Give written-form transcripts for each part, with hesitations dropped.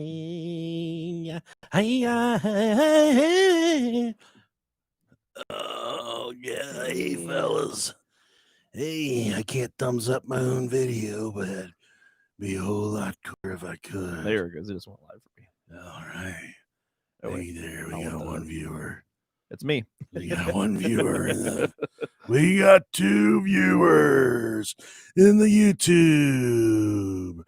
Oh, yeah. Hey, fellas. Hey, I can't thumbs up my own video, but it'd be a whole lot cooler if I could. There it goes. It just went live for me. All right. Oh, hey, there. We got one viewer. It's me. We got one viewer. We got 2 viewers in the YouTube.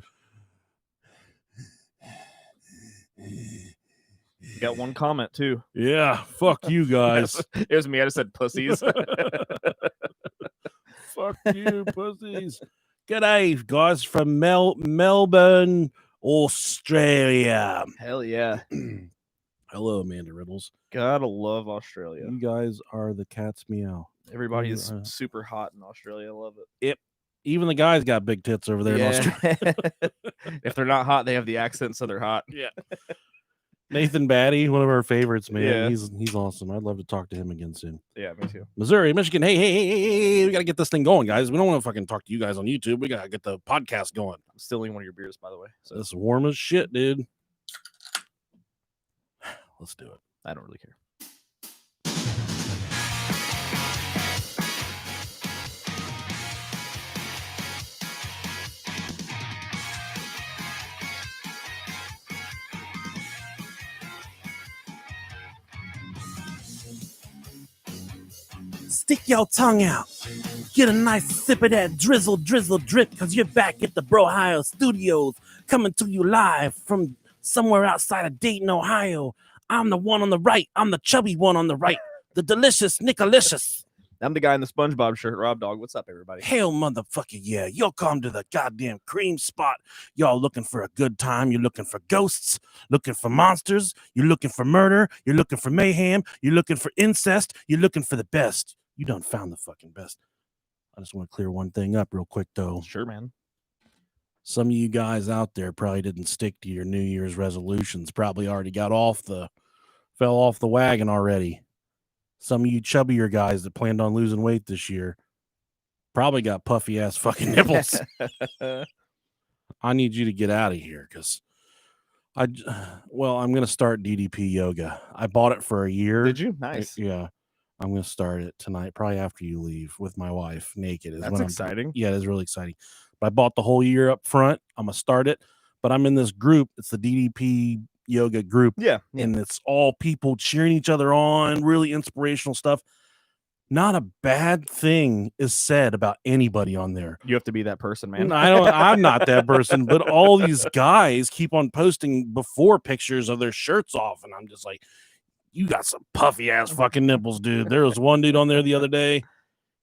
You got 1 comment, too. Yeah, fuck you guys. It was me. I just said pussies. Fuck you, pussies. G'day, guys, from Melbourne, Australia. Hell yeah. Hello, Amanda Riddles. Gotta love Australia. You guys are the cat's meow. Everybody is super hot in Australia. I love it. Yep. Even the guys got big tits over there in Australia. If they're not hot, they have the accent, so they're hot. Yeah. Nathan Batty, one of our favorites, man. Yeah. He's awesome. I'd love to talk to him again soon. Yeah, me too. Missouri, Michigan. Hey, we got to get this thing going, guys. We don't want to fucking talk to you guys on YouTube. We got to get the podcast going. I'm stealing one of your beers, by the way. So it's warm as shit, dude. Let's do it. I don't really care. Stick your tongue out. Get a nice sip of that drizzle, drip, because you're back at the Brohio Studios, coming to you live from somewhere outside of Dayton, Ohio. I'm the one on the right. I'm the chubby one on the right. The delicious Nickalicious. I'm the guy in the SpongeBob shirt, Rob Dog. What's up, everybody? Hell, motherfucker, yeah. You'll come to the goddamn cream spot. Y'all looking for a good time. You're looking for ghosts, looking for monsters. You're looking for murder. You're looking for mayhem. You're looking for incest. You're looking for the best. You done found the fucking best. I just want to clear one thing up real quick, though. Sure, man. Some of you guys out there probably didn't stick to your New Year's resolutions. Probably already fell off the wagon already. Some of you chubbier guys that planned on losing weight this year probably got puffy ass fucking nipples. I need you to get out of here because I'm going to start DDP yoga. I bought it for a year. Did you? Nice. Yeah. I'm going to start it tonight, probably after you leave with my wife naked. That's exciting. Yeah, it is really exciting. But I bought the whole year up front. I'm going to start it. But I'm in this group. It's the DDP yoga group. Yeah. And it's all people cheering each other on, really inspirational stuff. Not a bad thing is said about anybody on there. You have to be that person, man. I'm not that person, but all these guys keep on posting before pictures of their shirts off. And I'm just like, you got some puffy ass fucking nipples, dude. There was one dude on there the other day.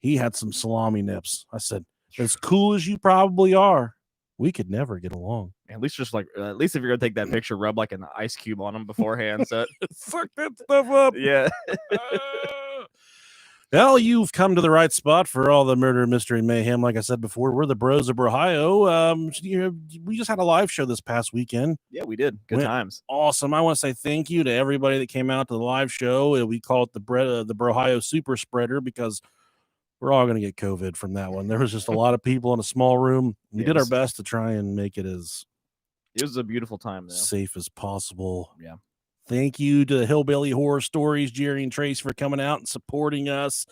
He had some salami nips. I said, as cool as you probably are, we could never get along. At least if you're gonna take that picture, rub like an ice cube on them beforehand. So fuck that stuff up. Yeah. Well, you've come to the right spot for all the murder, mystery, mayhem. Like I said before, we're the Bros of Ohio. We just had a live show this past weekend. Yeah, we did. Good times. Awesome. I want to say thank you to everybody that came out to the live show. We call it the Brohio Super Spreader because we're all going to get COVID from that one. There was just a lot of people in a small room. We did our best to try and make it as a beautiful time, though. Safe as possible. Yeah. Thank you to the Hillbilly Horror Stories, Jerry and Trace, for coming out and supporting us.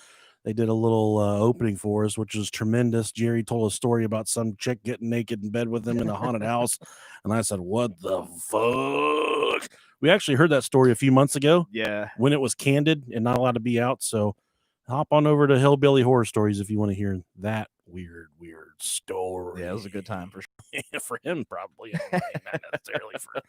They did a little opening for us, which was tremendous. Jerry told a story about some chick getting naked in bed with him in a haunted house. And I said, what the fuck? We actually heard that story a few months ago. Yeah. When it was candid and not allowed to be out. So hop on over to Hillbilly Horror Stories if you want to hear that weird story. Yeah, it was a good time for sure. For him, probably. Not necessarily for...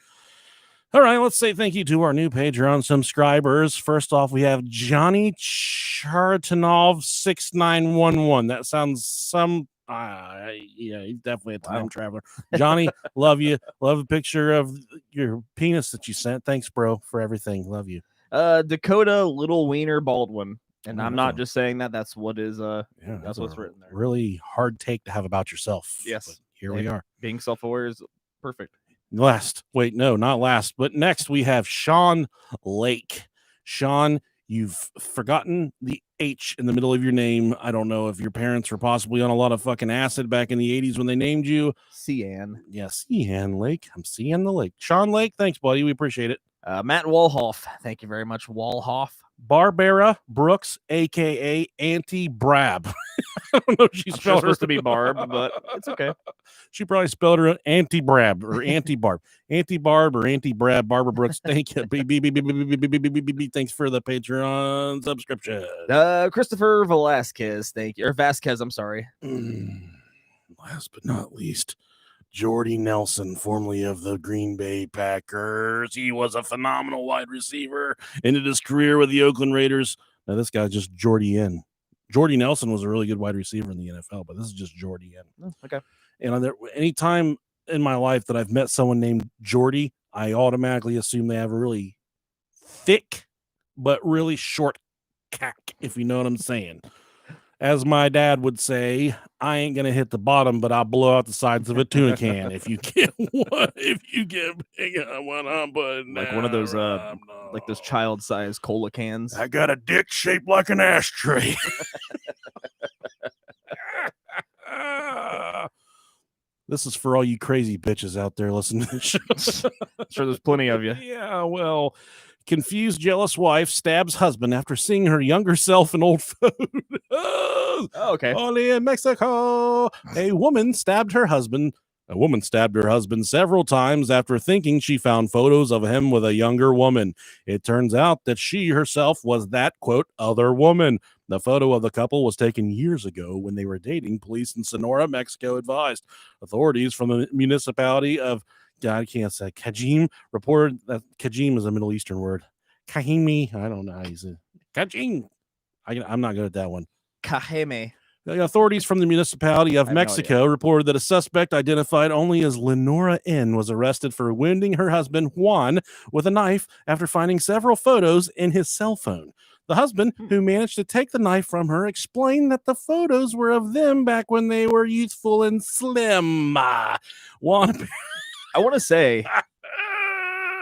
All right, let's say thank you to our new Patreon subscribers. First off, we have Johnny Chartanov 6911. That sounds yeah, he's definitely a time traveler. Johnny, love you. Love a picture of your penis that you sent. Thanks, bro, for everything. Love you. Dakota Little Wiener Baldwin. And I'm not just saying that. That's what is that's what's written there. Really hard take to have about yourself. Yes. But here we are. Being self-aware is perfect. Not last, but next we have Sean Lake. Sean, you've forgotten the H in the middle of your name. I don't know if your parents were possibly on a lot of fucking acid back in the 80s when they named you. Cian. Yeah, Cian Lake. I'm seeing the lake. Sean Lake, thanks, buddy. We appreciate it. Matt Walhoff. Thank you very much, Walhoff. Barbara Brooks, a.k.a. Auntie Brab. I don't know if she spelled her. Supposed to be Barb, but it's okay. She probably spelled her Auntie Brab or Auntie Barb. Auntie Barb or Auntie Brab. Barbara Brooks, thank you. Thanks for the Patreon subscription. Christopher Velasquez, thank you. Or Vasquez, I'm sorry. Last but not least, Jordy Nelson, formerly of the Green Bay Packers. He was a phenomenal wide receiver, ended his career with the Oakland Raiders. Now, this guy's just Jordy N. Jordy Nelson was a really good wide receiver in the NFL, but this is just Jordy N. Okay. And any time in my life that I've met someone named Jordy, I automatically assume they have a really thick but really short cack, if you know what I'm saying. As my dad would say, I ain't gonna hit the bottom, but I'll blow out the sides of a tuna can if you get one. If you get big on what I'm putting like down, one of those like those child-sized cola cans. I got a dick shaped like an ashtray. This is for all you crazy bitches out there listening to the show. I'm sure there's plenty of you. Yeah, well, confused, jealous wife stabs husband after seeing her younger self in old photos. Oh, okay. Only in Mexico, a woman stabbed her husband several times after thinking she found photos of him with a younger woman. It turns out that she herself was that, quote, other woman. The photo of the couple was taken years ago when they were dating. Police in Sonora, Mexico advised authorities from the municipality of I can't say Kajim reported that Kajim is a Middle Eastern word. Kahimi, I don't know how you say it. Kajim. I'm not good at that one. Kaheme. The authorities from the municipality of Mexico reported that a suspect identified only as Lenora N. was arrested for wounding her husband, Juan, with a knife after finding several photos in his cell phone. The husband, who managed to take the knife from her, explained that the photos were of them back when they were youthful and slim. Juan... I want to say,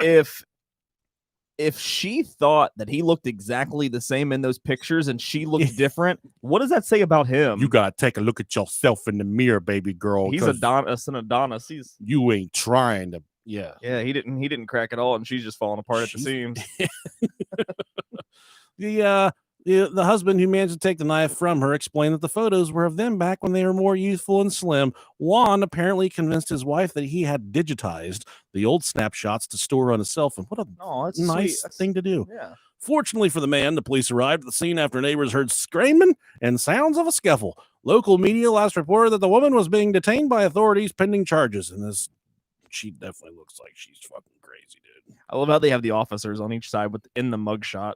if she thought that he looked exactly the same in those pictures and she looked different, what does that say about him? You gotta take a look at yourself in the mirror, baby girl. He's Adonis and Adonis. You ain't trying to. Yeah. He didn't crack at all, and she's just falling apart at the seams. The husband who managed to take the knife from her explained that the photos were of them back when they were more youthful and slim. Juan apparently convinced his wife that he had digitized the old snapshots to store on his cell phone. What a nice thing to do. Yeah. Fortunately for the man, the police arrived at the scene after neighbors heard screaming and sounds of a scuffle. Local media last reported that the woman was being detained by authorities pending charges. And she definitely looks like she's fucking crazy, dude. I love how they have the officers on each side in the mugshot.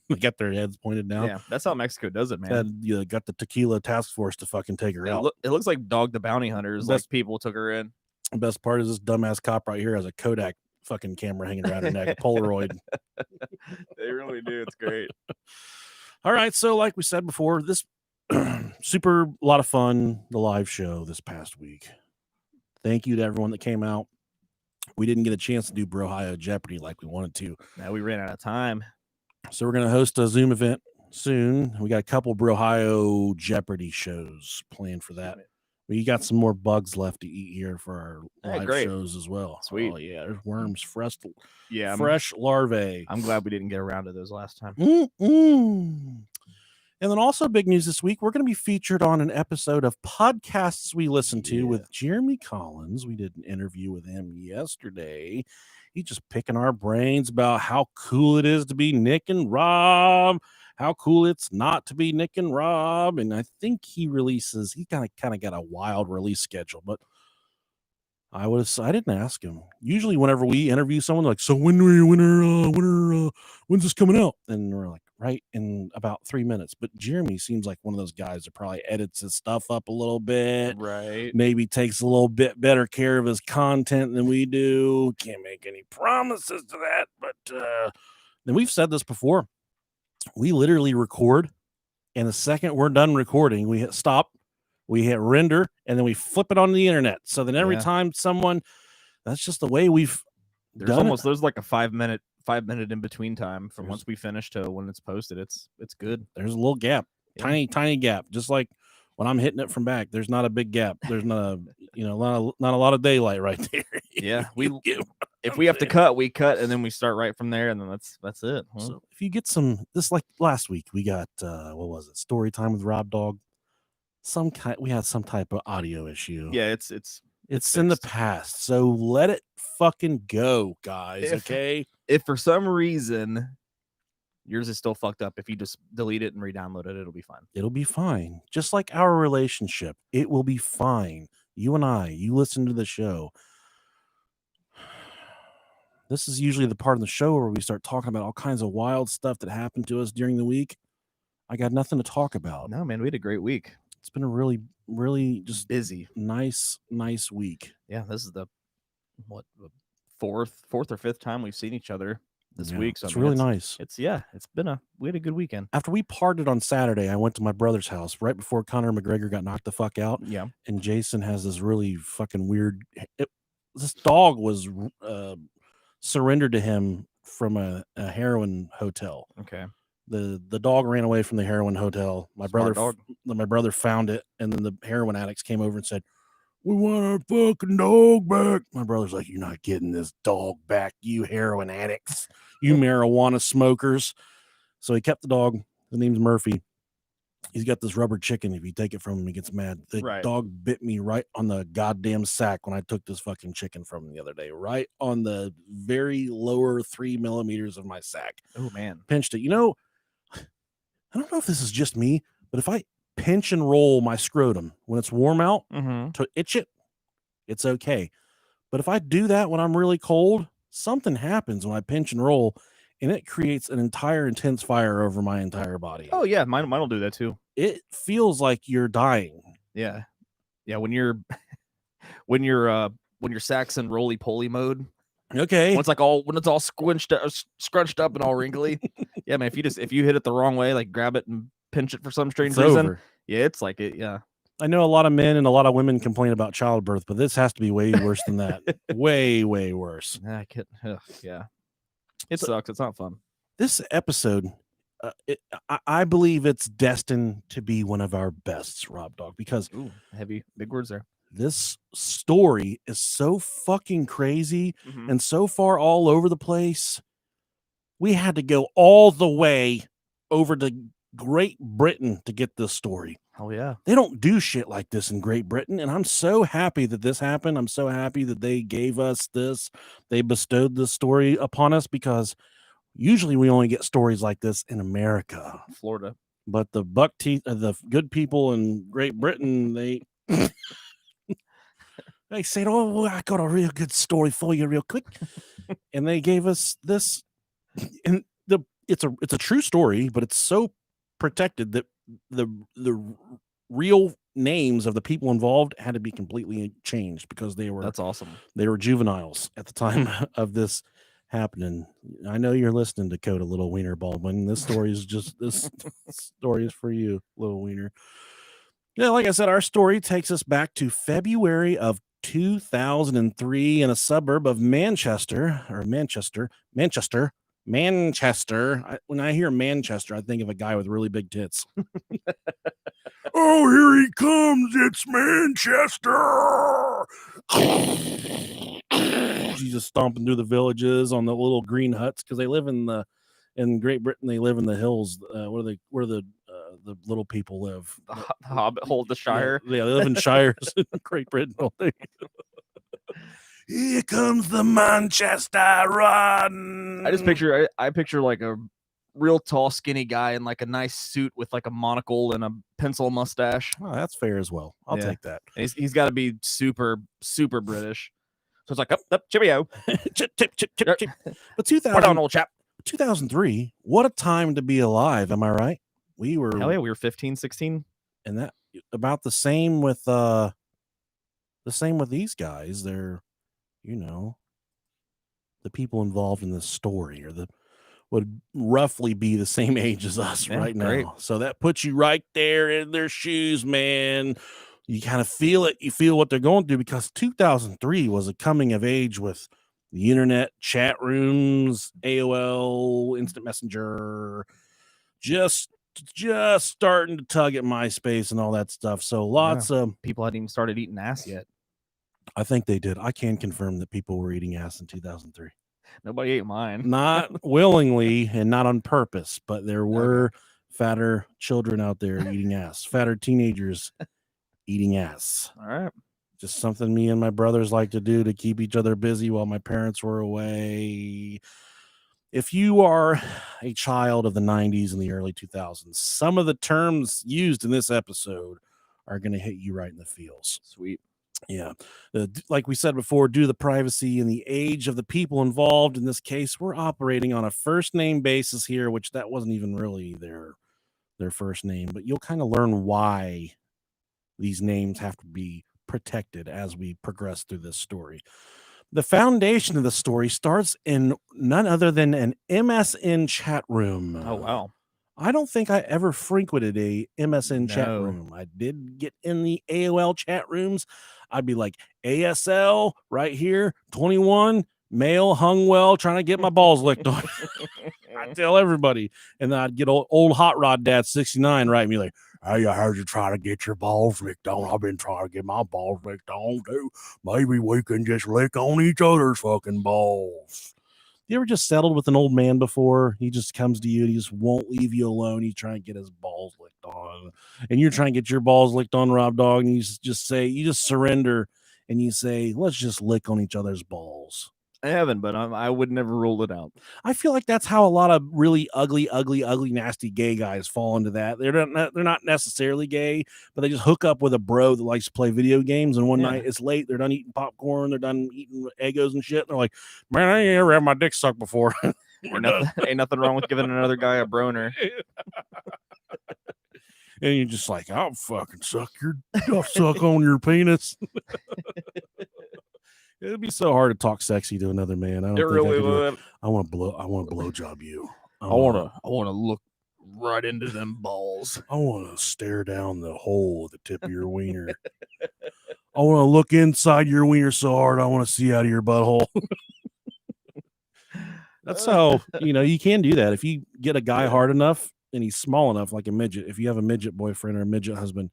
They got their heads pointed down. Yeah, that's how Mexico does it, man. You got the tequila task force to fucking take her out. It looks like Dog the Bounty Hunters. Like people took her in. The best part is this dumbass cop right here has a Kodak fucking camera hanging around her neck, a Polaroid. They really do. It's great. All right, so like we said before, this super lot of fun, the live show this past week. Thank you to everyone that came out. We didn't get a chance to do Brohio Jeopardy like we wanted to. Now we ran out of time. So we're going to host a Zoom event soon. We got a couple Brohio Jeopardy shows planned for that. We got some more bugs left to eat here for our live shows as well. Sweet. Oh, yeah. There's worms, fresh larvae. I'm glad we didn't get around to those last time. And then also big news this week, we're going to be featured on an episode of Podcasts We Listen to with Jeremy Collins. We did an interview with him yesterday. He's just picking our brains about how cool it is to be Nick and Rob, how cool it's not to be Nick and Rob. And I think he kind of got a wild release schedule, but I didn't ask him. Usually whenever we interview someone, like, so when's this coming out? And we're like, right in about 3 minutes. But Jeremy seems like one of those guys that probably edits his stuff up a little bit. Right. Maybe takes a little bit better care of his content than we do. Can't make any promises to that. But then we've said this before. We literally record, and the second we're done recording, we hit stop. We hit render, and then we flip it on the internet. So then every time that's just the way we've done it. There's like a 5-minute 5-minute in between time from once we finish to when it's posted. It's good. There's a little gap, tiny gap, just like when I'm hitting it from back. There's not a big gap. There's not a not a lot of daylight right there. Yeah, if we have to cut, we cut, and then we start right from there, and then that's it. Huh? So if you get this, like last week, we got what was it? Story time with Rob Dog. We had some type of audio issue. Yeah, it's in the past, so let it fucking go, guys. Okay. If for some reason yours is still fucked up, if you just delete it and re-download it, it'll be fine. It'll be fine. Just like our relationship, it will be fine. You and you listen to the show. This is usually the part of the show where we start talking about all kinds of wild stuff that happened to us during the week. I got nothing to talk about. No, man, we had a great week. It's been a really, really just busy, nice week. Yeah, this is the fourth or fifth time we've seen each other this week. So it's really nice. We had a good weekend. After we parted on Saturday, I went to my brother's house right before Conor McGregor got knocked the fuck out. Yeah. And Jason has this really fucking weird. This dog was surrendered to him from a heroin hotel. Okay. The dog ran away from the heroin hotel. My brother found it, and then the heroin addicts came over and said, "We want our fucking dog back." My brother's like, "You're not getting this dog back, you heroin addicts, you marijuana smokers." So he kept the dog. His name's Murphy. He's got this rubber chicken. If you take it from him, he gets mad. The dog bit me right on the goddamn sack when I took this fucking chicken from him the other day, right on the very lower 3 millimeters of my sack. Oh, man. Pinched it. I don't know if this is just me, but if I pinch and roll my scrotum when it's warm out to itch it, it's okay. But if I do that when I'm really cold, something happens when I pinch and roll, and it creates an entire intense fire over my entire body. Oh yeah, mine will do that too. It feels like you're dying. Yeah. When you're sack's in roly poly mode. Okay. When it's all scrunched up and all wrinkly. Yeah, man. If you hit it the wrong way, like grab it and pinch it for some strange reason. Over. Yeah, it's like it. Yeah. I know a lot of men and a lot of women complain about childbirth, but this has to be way worse than that. way worse. Yeah. It sucks. It's not fun. This episode, I believe it's destined to be one of our bests, Rob Dog, because heavy, big words there. This story is so fucking crazy and so far all over the place. We had to go all the way over to Great Britain to get this story. Oh yeah. They don't do shit like this in Great Britain, and I'm so happy that this happened. I'm so happy that they gave us this. They bestowed this story upon us, because usually we only get stories like this in America, Florida. But the the good people in Great Britain, they they said, "Oh, I got a real good story for you real quick." And they gave us this, and it's a true story, but it's so protected that the real names of the people involved had to be completely changed, because that's awesome. They were juveniles at the time of this happening. I know you're listening to Coda Little Wiener Baldwin. This story is for you, Little Wiener. Yeah, like I said, our story takes us back to February of 2003 in a suburb of Manchester. When I hear Manchester, I think of a guy with really big tits. Oh, here he comes. It's Manchester. He's just stomping through the villages on the little green huts, because they live in Great Britain. They live in the hills. Where the little people live. The Hobbit hole, the Shire. Yeah, they live in shires in Great Britain. Here comes the Manchester Run. I picture like a real tall, skinny guy in like a nice suit with like a monocle and a pencil mustache. Oh, that's fair as well. I'll take that. And he's got to be super, super British. So it's like, up, cheerio. chip. But put on, old chap. 2003, what a time to be alive. Am I right? We were 15, 16. And that about the same with these guys. They're, the people involved in this story would roughly be the same age as us right now. Great. So that puts you right there in their shoes, man. You kind of feel it. You feel what they're going through, because 2003 was a coming of age with the internet, chat rooms, AOL, Instant Messenger, just starting to tug at MySpace and all that stuff. So lots of people hadn't even started eating ass yet. I think they did. I can confirm that people were eating ass in 2003. Nobody ate mine. Not willingly and not on purpose, but there were fatter children out there eating ass, fatter teenagers eating ass. All right. Just something me and my brothers like to do to keep each other busy while my parents were away. If you are a child of the 90s and the early 2000s, some of the terms used in this episode are going to hit you right in the feels. Sweet. Yeah. Like we said before, due to the privacy and the age of the people involved in this case, we're operating on a first name basis here, which that wasn't even really their first name, but you'll kind of learn why these names have to be protected as we progress through this story. The foundation of the story starts in none other than an MSN chat room. Oh, wow. I don't think I ever frequented a MSN chat room. I did get in the AOL chat rooms. I'd be like, ASL right here, 21, male, hung well, trying to get my balls licked on. I tell everybody. And then I'd get old hot rod dad 69 right, and be like, hey, I heard you trying to get your balls licked on. I've been trying to get my balls licked on too. Maybe we can just lick on each other's fucking balls. You ever just settled with an old man before? He just comes to you and he just won't leave you alone. He's trying to get his balls licked on. And you're trying to get your balls licked on, Rob Dog, and you just surrender and you say, let's just lick on each other's balls. I haven't, but I would never rule it out. I feel like that's how a lot of really ugly, nasty gay guys fall into that. They're not necessarily gay, but they just hook up with a bro that likes to play video games. And one night it's late, they're done eating popcorn, they're done eating Eggos and shit. And they're like, man, I ain't ever had my dick sucked before. Ain't nothing wrong with giving another guy a broner. And you're just like, I'll fucking suck on your penis. It'd be so hard to talk sexy to another man. I want to blow job you. I want to look right into them balls. I want to stare down the hole at the tip of your wiener. I want to look inside your wiener so hard I want to see out of your butthole. That's how, you can do that. If you get a guy hard enough and he's small enough, like a midget, if you have a midget boyfriend or a midget husband,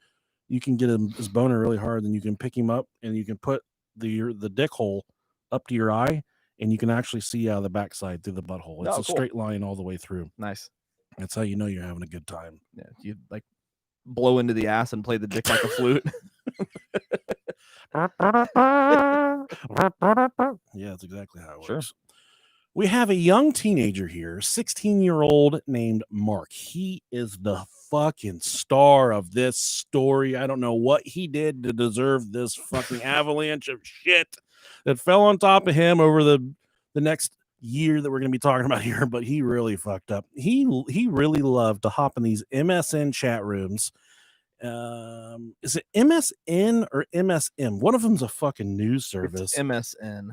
you can get his boner really hard, and you can pick him up and you can put the dick hole up to your eye, and you can actually see out of the backside through the butthole. It's a straight line all the way through. Nice. That's how you know you're having a good time. Yeah, you like blow into the ass and play the dick like a flute. Yeah, that's exactly how it works. We have a young teenager here, 16-year-old named Mark. He is the fucking star of this story. I don't know what he did to deserve this fucking avalanche of shit that fell on top of him over the next year that we're going to be talking about here, but he really fucked up. He really loved to hop in these MSN chat rooms. Is it MSN or MSM? One of them's a fucking news service. It's MSN.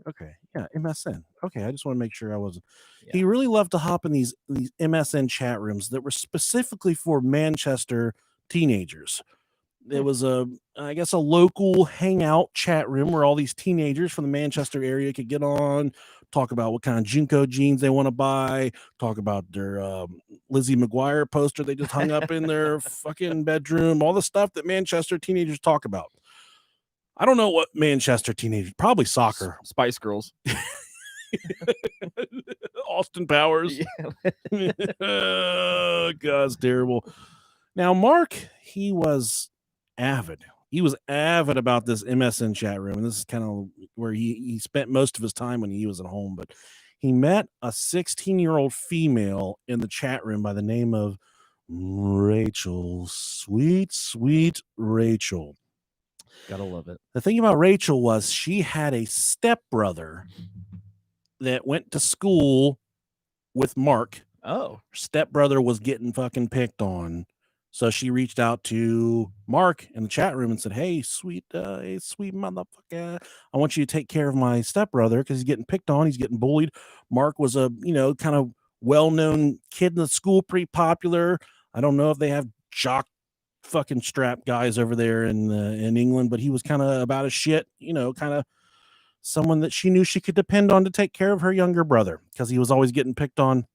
Okay, yeah, MSN. Okay, I just want to make sure I wasn't. Yeah. He really loved to hop in these MSN chat rooms that were specifically for Manchester teenagers. It was I guess a local hangout chat room where all these teenagers from the Manchester area could get on, talk about what kind of Junko jeans they want to buy, talk about their Lizzie McGuire poster they just hung up in their fucking bedroom, all the stuff that Manchester teenagers talk about. I don't know what Manchester teenagers, probably soccer. Spice Girls. Austin Powers. Yeah. Oh, God, it's terrible. Now, Mark, he was avid. He was avid about this MSN chat room. And this is kind of where he spent most of his time when he was at home. But he met a 16-year-old female in the chat room by the name of Rachel. Sweet, sweet Rachel. Gotta love it. The thing about Rachel was she had a stepbrother that went to school with Mark. Oh. Her stepbrother was getting fucking picked on. So she reached out to Mark in the chat room and said, hey, sweet motherfucker, I want you to take care of my stepbrother because he's getting picked on. He's getting bullied. Mark was a, kind of well-known kid in the school, pretty popular. I don't know if they have jock fucking strap guys over there in England, but he was kind of about his shit, kind of someone that she knew she could depend on to take care of her younger brother because he was always getting picked on.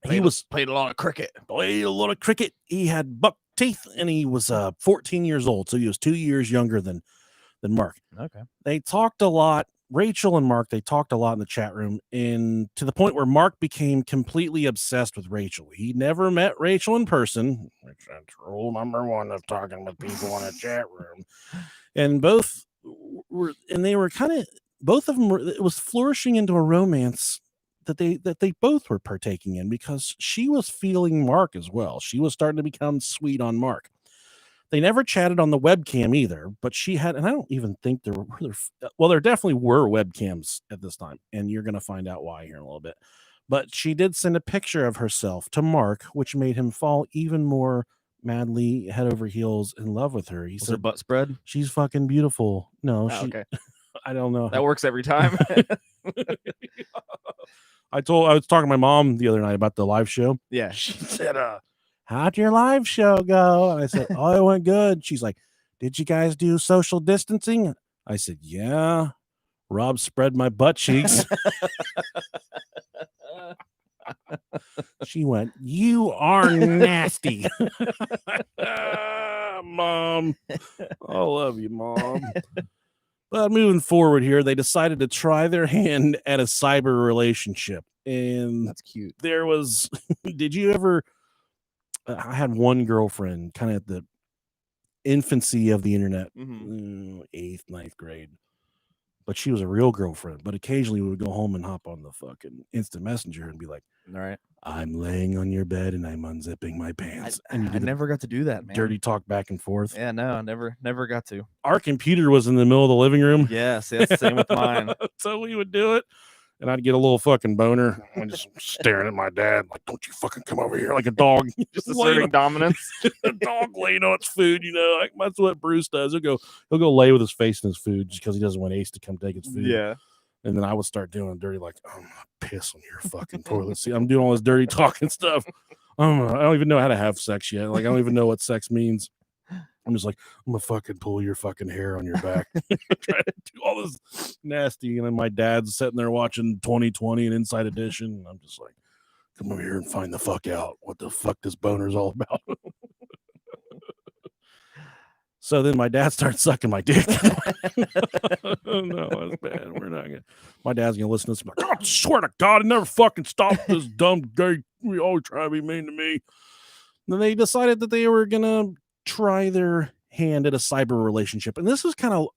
He played a lot of cricket. Played a lot of cricket. He had buck teeth, and he was 14 years old, so he was 2 years younger than Mark. Okay. They talked a lot. Rachel and Mark, they talked a lot in the chat room, and to the point where Mark became completely obsessed with Rachel. He never met Rachel in person, which that's rule number one of talking with people in a chat room. And both were both of them were, it was flourishing into a romance that they both were partaking in because she was feeling Mark as well. She was starting to become sweet on Mark. They never chatted on the webcam either, but she had, and I don't even think there definitely were webcams at this time, and you're going to find out why here in a little bit. But she did send a picture of herself to Mark, which made him fall even more madly head over heels in love with her. He Was said, her butt spread? "She's fucking beautiful." No, Okay. I don't know. That works every time. I was talking to my mom the other night about the live show. Yeah. She said, how'd your live show go? And I said, oh, it went good. She's like, did you guys do social distancing? I said, yeah. Rob spread my butt cheeks. She went, you are nasty. Mom. I love you, Mom. But moving forward here, they decided to try their hand at a cyber relationship. And that's cute. There was, did you ever, I had one girlfriend kind of at the infancy of the internet, 8th, 9th grade. But she was a real girlfriend. But occasionally we would go home and hop on the fucking instant messenger and be like, all right, I'm laying on your bed and I'm unzipping my pants. I never got to do that, man. Dirty talk back and forth. Yeah, no, I never got to. Our computer was in the middle of the living room. Yes, that's the same with mine. So we would do it. And I'd get a little fucking boner. I'm just staring at my dad like, don't you fucking come over here like a dog. Just asserting dominance. A dog laying on its food, like that's what Bruce does. He'll go lay with his face in his food just because he doesn't want Ace to come take his food. Yeah. And then I would start doing dirty, like, I'm gonna piss on your fucking toilet seat. I'm doing all this dirty talking stuff. I don't even know how to have sex yet. Like, I don't even know what sex means. I'm just like, I'm gonna fucking pull your fucking hair on your back. Trying to do all this nasty. And then my dad's sitting there watching 2020 and Inside Edition. And I'm just like, come over here and find the fuck out what the fuck this boner's all about. So then my dad starts sucking my dick. No, that's bad. We're not gonna. My dad's gonna listen to this. Like, I swear to God, I never fucking stopped this dumb gay. We always try to be mean to me. And then they decided that they were gonna try their hand at a cyber relationship, and this was kind of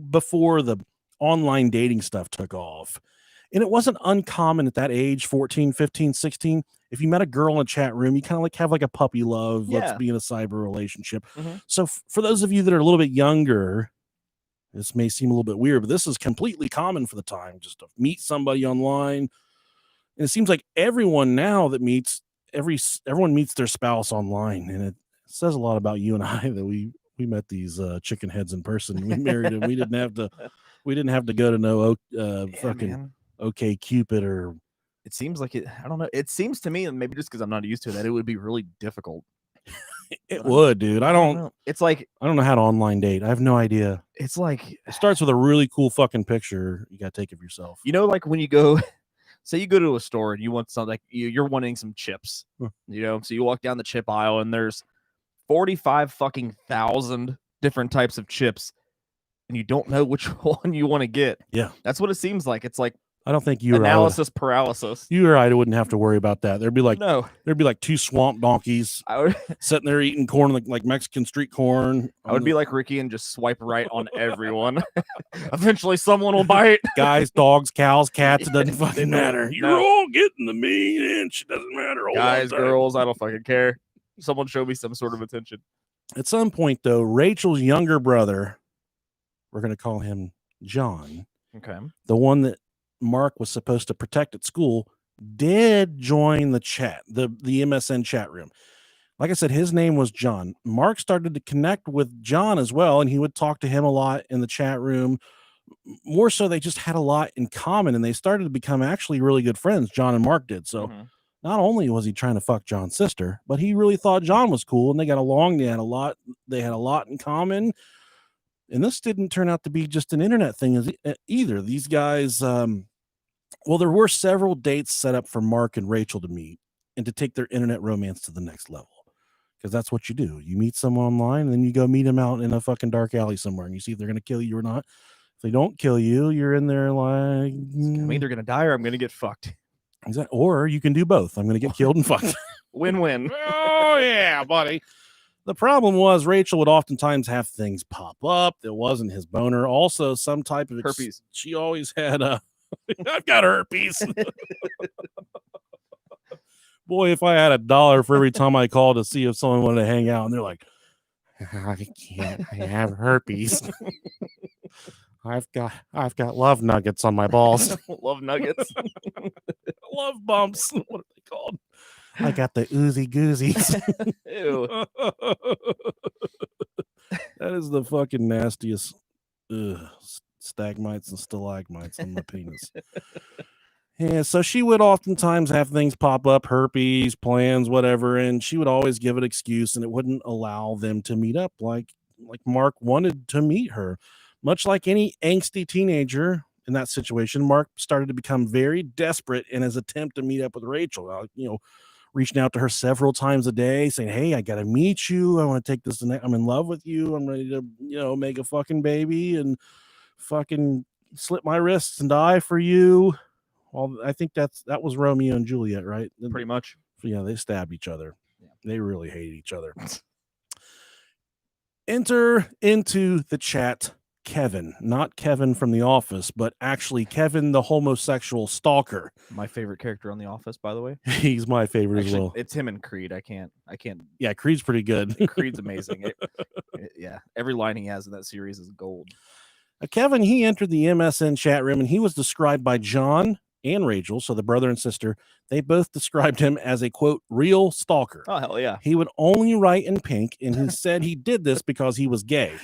before the online dating stuff took off. And it wasn't uncommon at that age, 14, 15, 16. If you met a girl in a chat room, you kind of like have like a puppy love. Yeah. Let's be in a cyber relationship. So for those of you that are a little bit younger, this may seem a little bit weird, but this is completely common for the time, just to meet somebody online. And it seems like everyone now that meets, everyone meets their spouse online. And it says a lot about you and I that we met these chicken heads in person. We married them. We didn't have to go to no fucking man. OK Cupid or. It seems like it. I don't know. It seems to me, and maybe just because I'm not used to it, that it would be really difficult. It would, dude. I don't know. It's like I don't know how to online date. I have no idea. It's like it starts with a really cool fucking picture. You gotta take of yourself. Like when you go, say you go to a store and you want something, like you're wanting some chips. So you walk down the chip aisle and there's 45,000 different types of chips, and you don't know which one you want to get. Yeah, that's what it seems like. It's like. I don't think you analysis paralysis. You or I wouldn't have to worry about that. There'd be like two swamp donkeys sitting there eating corn like Mexican street corn. I would be like Ricky and just swipe right on everyone. Eventually, someone will bite. Guys, dogs, cows, cats. It doesn't fucking matter. You're all getting the mean inch. It doesn't matter. Guys, girls, I don't fucking care. Someone show me some sort of attention. At some point, though, Rachel's younger brother, we're going to call him John. Okay, the one that Mark was supposed to protect at school, did join the chat, the MSN chat room. Like I said, his name was John. Mark started to connect with John as well, and he would talk to him a lot in the chat room. More so, they just had a lot in common, and they started to become actually really good friends, John and Mark did. So not only was he trying to fuck John's sister, but he really thought John was cool, and they got along. They had a lot in common. And this didn't turn out to be just an internet thing either. These guys, well, there were several dates set up for Mark and Rachel to meet and to take their internet romance to the next level. Because that's what you do. You meet someone online, and then you go meet them out in a fucking dark alley somewhere, and you see if they're going to kill you or not. If they don't kill you, you're in there like... I'm either going to die or I'm going to get fucked. Or you can do both. I'm going to get killed and fucked. Win-win. Oh, yeah, buddy. The problem was Rachel would oftentimes have things pop up that wasn't his boner. Also, some type of... herpes. She always had a... I've got herpes. Boy, if I had $1 for every time I called to see if someone wanted to hang out, and they're like, I can't, I have herpes. I've got love nuggets on my balls. Love nuggets. Love bumps. What are they called? I got the oozy goozies. Ew. That is the fucking nastiest stalagmites and stalagmites on my penis. Yeah, so she would oftentimes have things pop up, herpes, plans, whatever, and she would always give an excuse, and it wouldn't allow them to meet up like Mark wanted to meet her. Much like any angsty teenager in that situation, Mark started to become very desperate in his attempt to meet up with Rachel. Reaching out to her several times a day, saying, "Hey, I gotta meet you. I want to take this. I'm in love with you. I'm ready to, make a fucking baby and fucking slit my wrists and die for you." Well, I think that was Romeo and Juliet, right? Pretty much. Yeah, they stabbed each other. Yeah. They really hated each other. Enter into the chat Kevin, not Kevin from The Office, but actually Kevin, the homosexual stalker. My favorite character on The Office, by the way. He's my favorite as well. It's him and Creed. I can't. Yeah, Creed's pretty good. Creed's amazing. Yeah, every line he has in that series is gold. Kevin, he entered the MSN chat room, and he was described by John and Rachel, so the brother and sister, they both described him as a, quote, real stalker. Oh, hell yeah. He would only write in pink, and he said he did this because he was gay.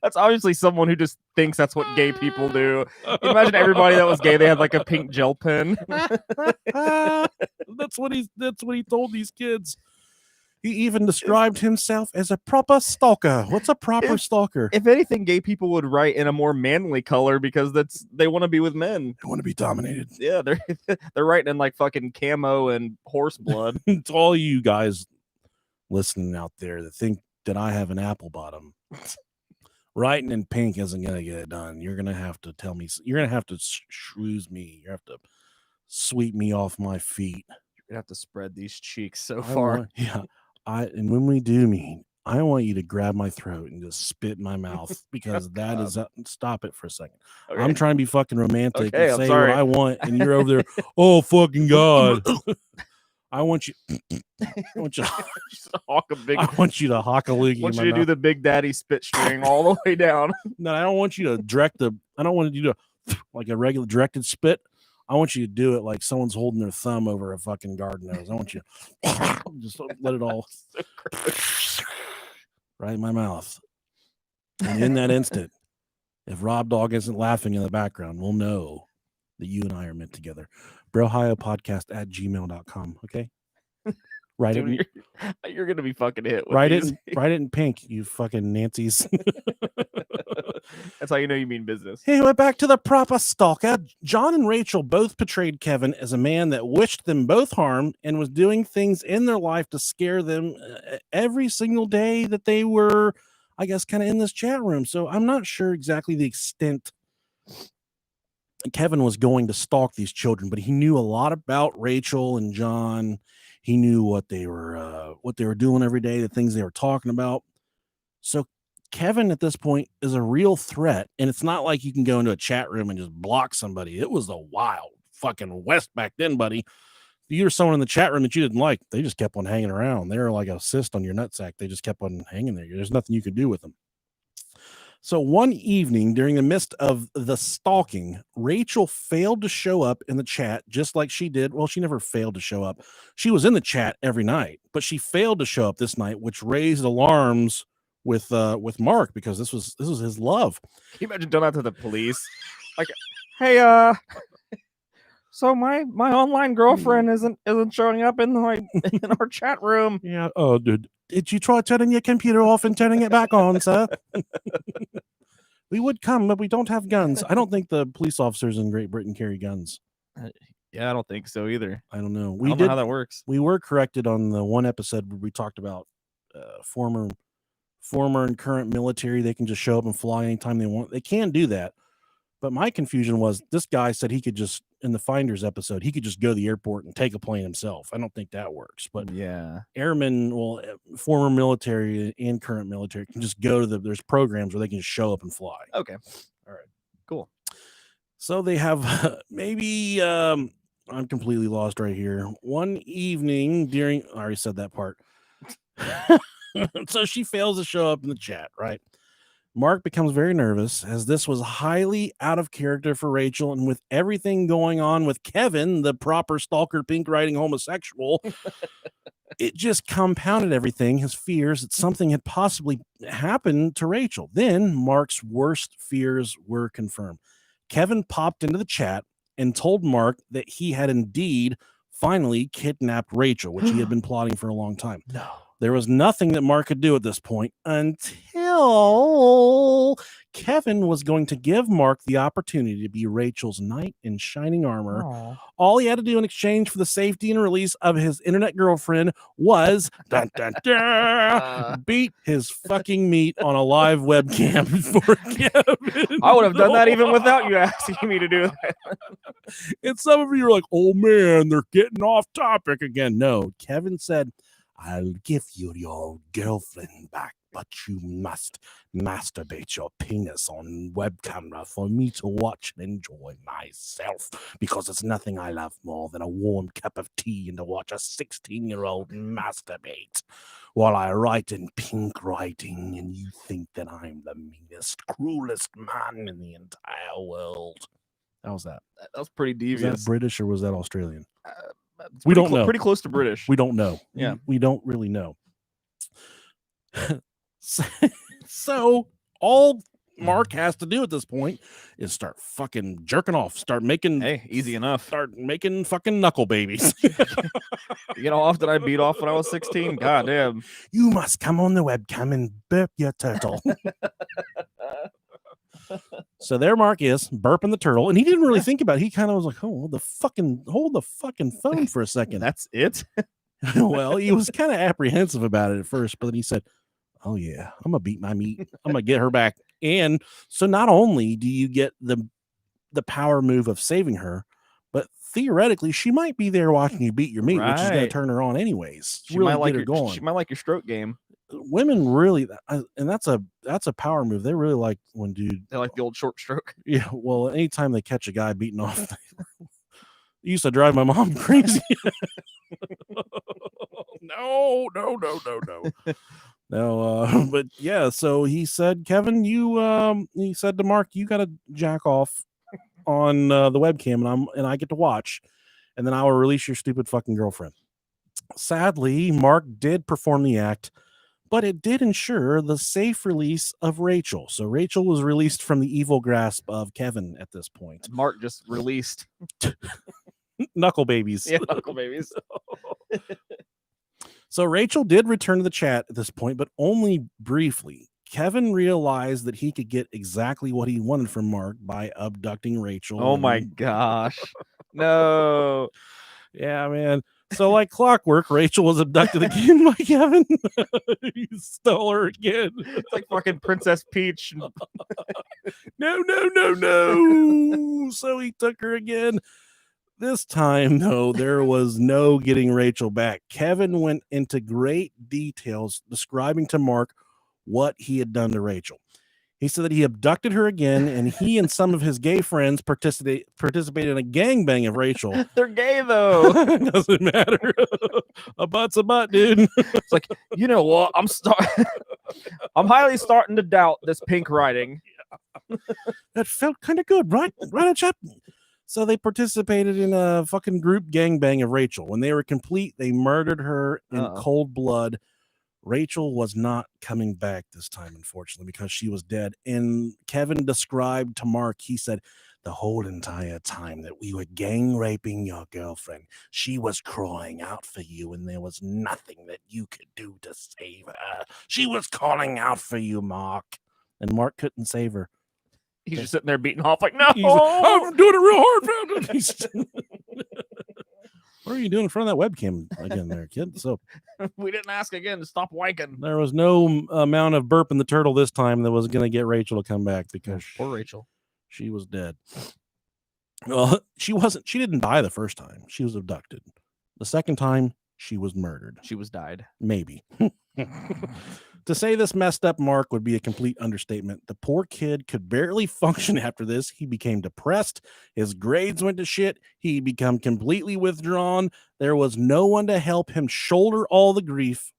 That's obviously someone who just thinks that's what gay people do. Imagine everybody that was gay, they had like a pink gel pen. That's what he told these kids. He even described himself as a proper stalker. What's a proper stalker? If anything, gay people would write in a more manly color because they want to be with men. They want to be dominated. Yeah, they're writing in like fucking camo and horse blood. To all you guys listening out there that think that I have an apple bottom, writing in pink isn't going to get it done. You're going to have to tell me. You're going to have to shrews me. You have to sweep me off my feet. You're going to have to spread these cheeks so far. And when we do meet, I want you to grab my throat and just spit in my mouth because that is stop it for a second. Okay. I'm trying to be fucking romantic and say what I want, and you're over there. Oh fucking god! I want you to hawk a big. I want you to hawk a loogie. I want you to do the Big Daddy spit string all the way down. No, I don't want you to direct I don't want you to like a regular directed spit. I want you to do it like someone's holding their thumb over a fucking garden hose. I want you to just let it all right in my mouth. And in that instant, if Rob Dog isn't laughing in the background, we'll know that you and I are meant together. brohiopodcast@gmail.com. Okay. Right. Dude, you're gonna be fucking hit. Write it in pink, you fucking Nancy's. That's how you know you mean business. Anyway, back to the proper stalker. John and Rachel both portrayed Kevin as a man that wished them both harm and was doing things in their life to scare them every single day that they were, I guess, kind of in this chat room. So I'm not sure exactly the extent Kevin was going to stalk these children, but he knew a lot about Rachel and John. He knew what they were doing every day, the things they were talking about. So Kevin at this point is a real threat, and it's not like you can go into a chat room and just block somebody. It was the wild fucking West back then, buddy. You were someone in the chat room that you didn't like, they just kept on hanging around. They were like a cyst on your nutsack. They just kept on hanging there. There's nothing you could do with them. So one evening during the midst of the stalking, Rachel failed to show up in the chat just like she did. Well, she never failed to show up. She was in the chat every night, but she failed to show up this night, which raised alarms with Mark because this was his love. Can you imagine doing that to the police? Like, hey, so my online girlfriend isn't showing up in our chat room. Yeah. Oh, did Did you try turning your computer off and turning it back on, sir? We would come, but we don't have guns. I don't think the police officers in Great Britain carry guns. Yeah, I don't think so either. I don't know. I don't know how that works. We were corrected on the one episode where we talked about former and current military. They can just show up and fly anytime they want. They can do that. But my confusion was this guy said he could just, in the Finders episode, he could just go to the airport and take a plane himself. I don't think that works. But yeah, airmen, well, former military and current military can just go to there's programs where they can just show up and fly. Okay. All right. Cool. So they have maybe, I'm completely lost right here. One evening I already said that part. So she fails to show up in the chat, right? Mark becomes very nervous as this was highly out of character for Rachel, and with everything going on with Kevin, the proper stalker, pink riding homosexual, it just compounded everything, his fears that something had possibly happened to Rachel. Then Mark's worst fears were confirmed. Kevin popped into the chat and told Mark that he had indeed finally kidnapped Rachel, which he had been plotting for a long time. No. There was nothing that Mark could do at this point until Kevin was going to give Mark the opportunity to be Rachel's knight in shining armor. Aww. All he had to do in exchange for the safety and release of his internet girlfriend was beat his fucking meat on a live webcam for Kevin. I would have done that even without you asking me to do that. And some of you are like, oh man, they're getting off topic again. No, Kevin said, I'll give you your girlfriend back, but you must masturbate your penis on web camera for me to watch and enjoy myself, because there's nothing I love more than a warm cup of tea and to watch a 16-year-old masturbate while I write in pink writing and you think that I'm the meanest, cruelest man in the entire world. How's that? That was pretty devious. Was that British or was that Australian? We don't know. Pretty close to British. We don't know. Yeah. We don't really know. So all Mark has to do at this point is start fucking jerking off. Start making. Hey, easy enough. Start making fucking knuckle babies. You know how often I beat off when I was 16? God damn. You must come on the webcam and burp your turtle. So there Mark is burping the turtle, and he didn't really think about it. He kind of was like, hold the fucking phone for a second. That's it. Well, he was kind of apprehensive about it at first, but then he said, oh yeah, I'm gonna beat my meat. I'm gonna get her back. And so not only do you get the power move of saving her, but theoretically she might be there watching you beat your meat, which is gonna turn her on anyways. She really might like get her going. She might like your stroke game. Women really, and that's a power move. They really like when dude. They like the old short stroke. Yeah, well, anytime they catch a guy beating off, it used to drive my mom crazy. No. No, but yeah. So he said, Kevin, he said to Mark, you got to jack off on the webcam, and I get to watch, and then I will release your stupid fucking girlfriend. Sadly, Mark did perform the act, but it did ensure the safe release of Rachel. So Rachel was released from the evil grasp of Kevin at this point. Mark just released knuckle babies. Yeah, knuckle babies. So Rachel did return to the chat at this point, but only briefly. Kevin realized that he could get exactly what he wanted from Mark by abducting Rachel. Oh my gosh. No. Yeah, man. So like clockwork, Rachel was abducted again by Kevin. He stole her again. It's like fucking Princess Peach. No. So he took her again. This time, though, there was no getting Rachel back. Kevin went into great details describing to Mark what he had done to Rachel. He said that he abducted her again, and he and some of his gay friends participated in a gangbang of Rachel. They're gay, though. Doesn't matter. A butt's a butt, dude. It's like, you know what? I'm highly starting to doubt this pink writing. That felt kind of good, right? Right, chat. So they participated in a fucking group gangbang of Rachel. When they were complete, they murdered her in cold blood. Rachel was not coming back this time, unfortunately, because she was dead. And Kevin described to Mark, he said, the whole entire time that we were gang raping your girlfriend, she was crying out for you, and there was nothing that you could do to save her. She was calling out for you, Mark. And Mark couldn't save her. He's just sitting there beating off like, no. He's like, I'm doing it real hard, man. What are you doing in front of that webcam again there, kid? So we didn't ask again to stop wanking. there was no amount of burping the turtle this time that was going to get Rachel to come back because poor Rachel. She was dead. Well, she wasn't. She didn't die the first time. She was abducted. The second time, she was murdered. She was died. Maybe. To say this messed up Mark would be a complete understatement. The poor kid could barely function after this. He became depressed. His grades went to shit. He became completely withdrawn. There was no one to help him shoulder all the grief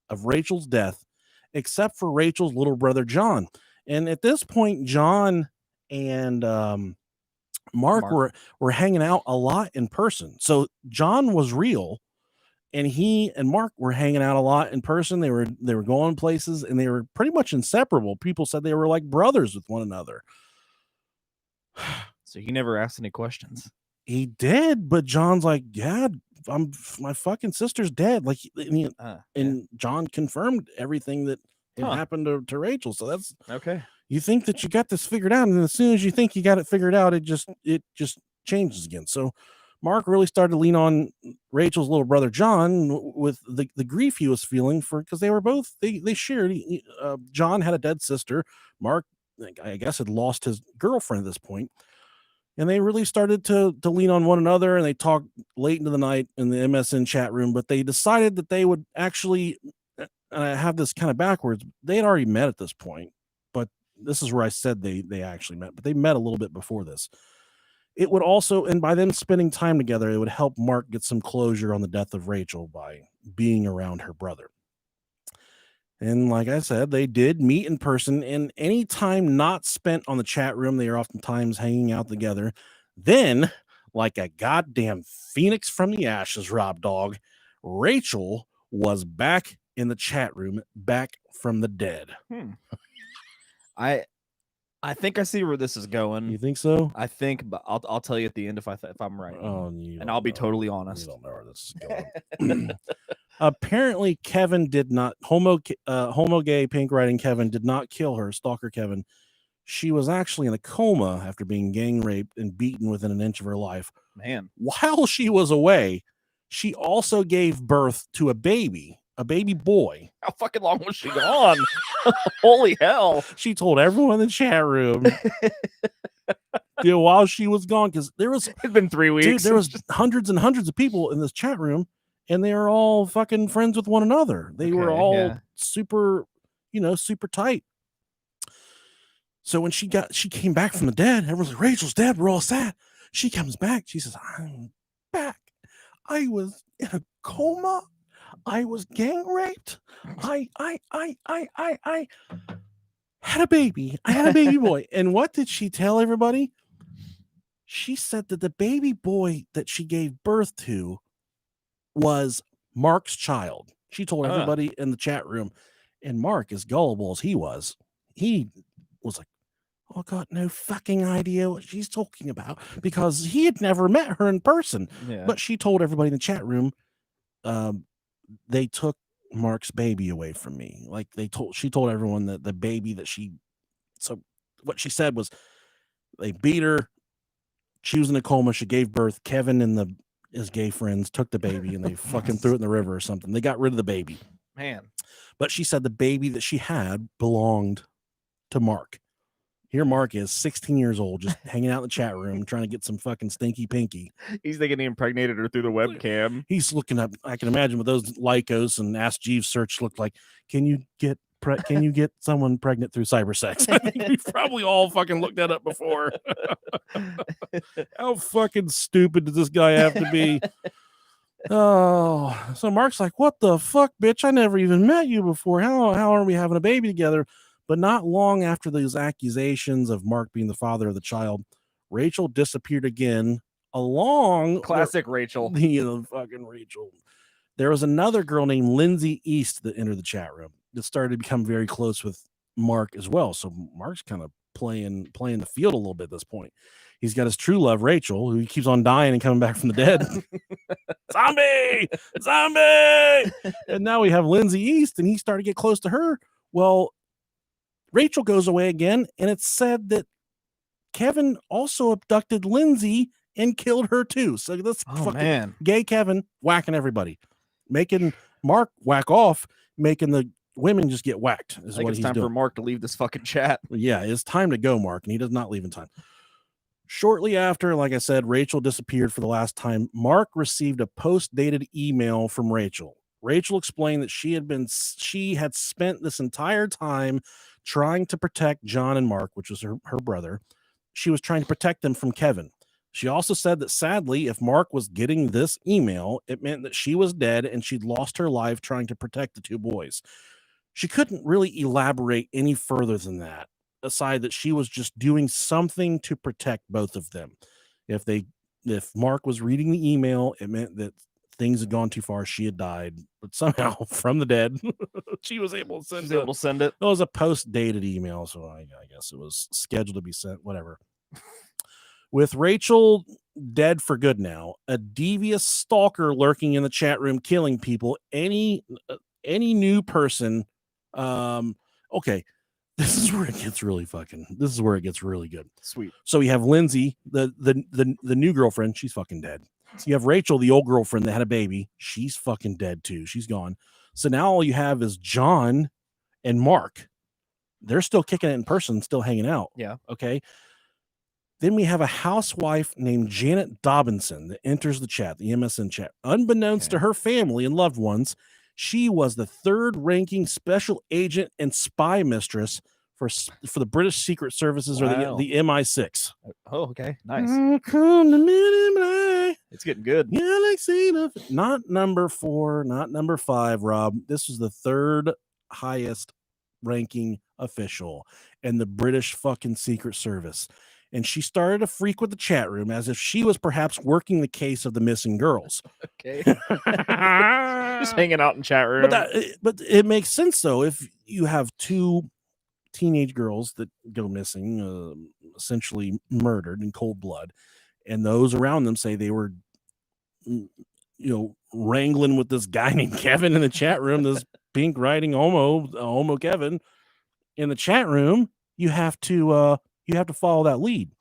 of Rachel's death, except for Rachel's little brother, John. And at this point, John and Mark were hanging out a lot in person. So John was real. And he and Mark were hanging out a lot in person. They were going places, and they were pretty much inseparable. People said they were like brothers with one another. So he never asked any questions. He did, but John's like, yeah, my fucking sister's dead. Like, and John confirmed everything that had happened to Rachel. So that's okay. You think that you got this figured out, and as soon as you think you got it figured out, it just changes again. So Mark really started to lean on Rachel's little brother, John, with the grief he was feeling because they were both, they shared. John had a dead sister. Mark, I guess, had lost his girlfriend at this point. And they really started to lean on one another, and they talked late into the night in the MSN chat room, but they decided that they would actually have this kind of backwards. They had already met at this point, but this is where I said they actually met, but they met a little bit before this. It would also, and by them spending time together, it would help Mark get some closure on the death of Rachel by being around her brother. And like I said, they did meet in person, and any time not spent on the chat room, they are oftentimes hanging out together. Then, like a goddamn phoenix from the ashes, Rob Dog, Rachel was back in the chat room, back from the dead. I think I see where this is going. You think so? I think, but I'll tell you at the end if I'm right. Oh, and I'll be totally honest. You don't know where this is going. Apparently, Kevin did not homo gay pink riding Kevin did not kill her. Stalker Kevin. She was actually in a coma after being gang raped and beaten within an inch of her life. Man, while she was away, she also gave birth to a baby boy. How fucking long was she gone? Holy hell! She told everyone in the chat room. While she was gone, because it'd been 3 weeks. Dude, there was hundreds and hundreds of people in this chat room. And they are all fucking friends with one another. They were all super, super tight. So when she came back from the dead, everyone's like, Rachel's dead. We're all sad. She comes back. She says, I'm back. I was in a coma. I was gang raped. I had a baby. I had a baby boy. And what did she tell everybody? She said that the baby boy that she gave birth to was Mark's child. She told everybody in the chat room, and Mark, as gullible as he was like, oh, got no fucking idea what she's talking about, because he had never met her in person. But she told everybody in the chat room, they took Mark's baby away from me. Like she told everyone that the baby that so what she said was they beat her. She was in a coma. She gave birth. Kevin and his gay friends took the baby and they fucking threw it in the river or something. They got rid of the baby. Man. But she said the baby that she had belonged to Mark. Here Mark is 16 years old, just hanging out in the chat room, trying to get some fucking stinky pinky. He's thinking he impregnated her through the webcam. He's looking up, I can imagine what those Lycos and Ask Jeeves search looked like. Can you get someone pregnant through cybersex? I think we've probably all fucking looked that up before. How fucking stupid does this guy have to be? Oh, so Mark's like, what the fuck, bitch? I never even met you before. How are we having a baby together? But not long after those accusations of Mark being the father of the child, Rachel disappeared again. Classic Rachel. Fucking Rachel. There was another girl named Lindsay East that entered the chat room that started to become very close with Mark as well. So Mark's kind of playing the field a little bit at this point. He's got his true love, Rachel, who keeps on dying and coming back from the dead. Zombie! And now we have Lindsay East, and he started to get close to her. Well, Rachel goes away again, and it's said that Kevin also abducted Lindsay and killed her too. So this fucking gay Kevin whacking everybody, making Mark whack off, making the women just get whacked. I think it's time for Mark to leave this fucking chat. Yeah, it's time to go, Mark, and he does not leave in time. Shortly after, like I said, Rachel disappeared for the last time. Mark received a post-dated email from Rachel. Rachel explained that she had spent this entire time trying to protect John and Mark, which was her brother. She was trying to protect them from Kevin. She also said that sadly, if Mark was getting this email, it meant that she was dead and she'd lost her life trying to protect the two boys. She couldn't really elaborate any further than that, aside that she was just doing something to protect both of them. If Mark was reading the email, it meant that things had gone too far. She had died, but somehow from the dead, she was able to send it. It was a post-dated email, so I guess it was scheduled to be sent, whatever. With Rachel dead for good now, a devious stalker lurking in the chat room, killing people. Any new person. Okay, this is where it gets really good. Sweet. So we have Lindsay, the new girlfriend. She's fucking dead. So you have Rachel, the old girlfriend that had a baby. She's fucking dead too. She's gone. So now all you have is John and Mark. They're still kicking it in person, still hanging out. Yeah. Okay. Then we have a housewife named Janet Dobinson that enters the chat, the MSN chat. Unbeknownst to her family and loved ones, she was the third-ranking special agent and spy mistress for the British Secret Services, or the MI6. Oh, okay. Nice. It's getting good. Not number 4, not number 5, Rob. This was the third highest ranking official in the British fucking Secret Service. And she started to frequent the chat room as if she was perhaps working the case of the missing girls. Okay. Just hanging out in chat room. But it makes sense, though, if you have two teenage girls that go missing, essentially murdered in cold blood, and those around them say they were, wrangling with this guy named Kevin in the chat room, this pink riding homo Kevin in the chat room, you have to follow that lead.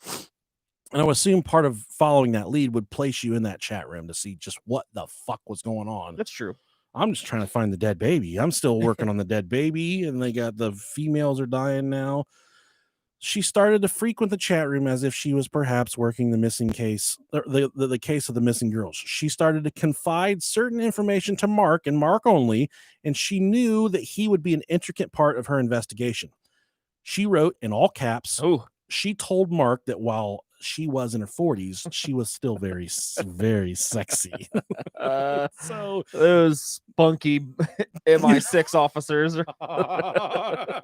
And I would assume part of following that lead would place you in that chat room to see just what the fuck was going on. That's true. I'm just trying to find the dead baby. I'm still working on the dead baby, and they got the females are dying now. She started to frequent the chat room as if she was perhaps working the missing case, the case of the missing girls. She started to confide certain information to Mark and Mark only, and she knew that he would be an intricate part of her investigation. She wrote in all caps, she told Mark that while she was in her 40s, she was still very, very sexy. So those spunky MI6 officers are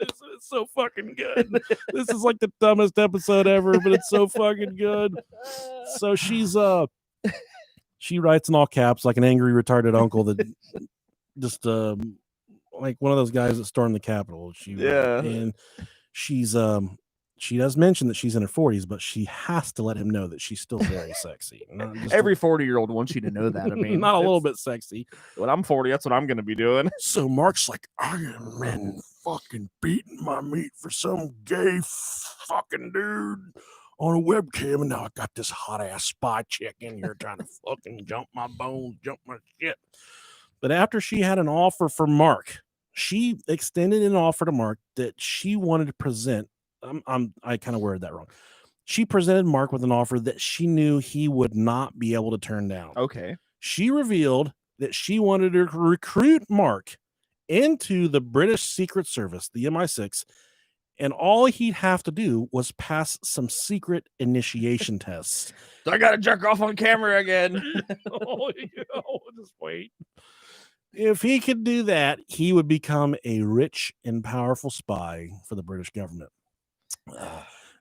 it's so fucking good. This is like the dumbest episode ever, but it's so fucking good. So she writes in all caps like an angry, retarded uncle that just like one of those guys that stormed the Capitol. And she does mention that she's in her 40s, but she has to let him know that she's still very sexy. Every 40-year-old wants you to know that. I mean, not a little bit sexy. When I'm 40, that's what I'm going to be doing. So Mark's like, I am been fucking beating my meat for some gay fucking dude on a webcam, and now I got this hot ass spy chick in here trying to fucking jump my bones, jump my shit. But after she had an offer for Mark, she extended an offer to Mark that she wanted to present. I kind of worded that wrong. She presented Mark with an offer that she knew he would not be able to turn down. Okay. She revealed that she wanted to recruit Mark into the British Secret Service, the MI6, and all he'd have to do was pass some secret initiation tests. So I got to jerk off on camera again. Just wait. If he could do that, he would become a rich and powerful spy for the British government.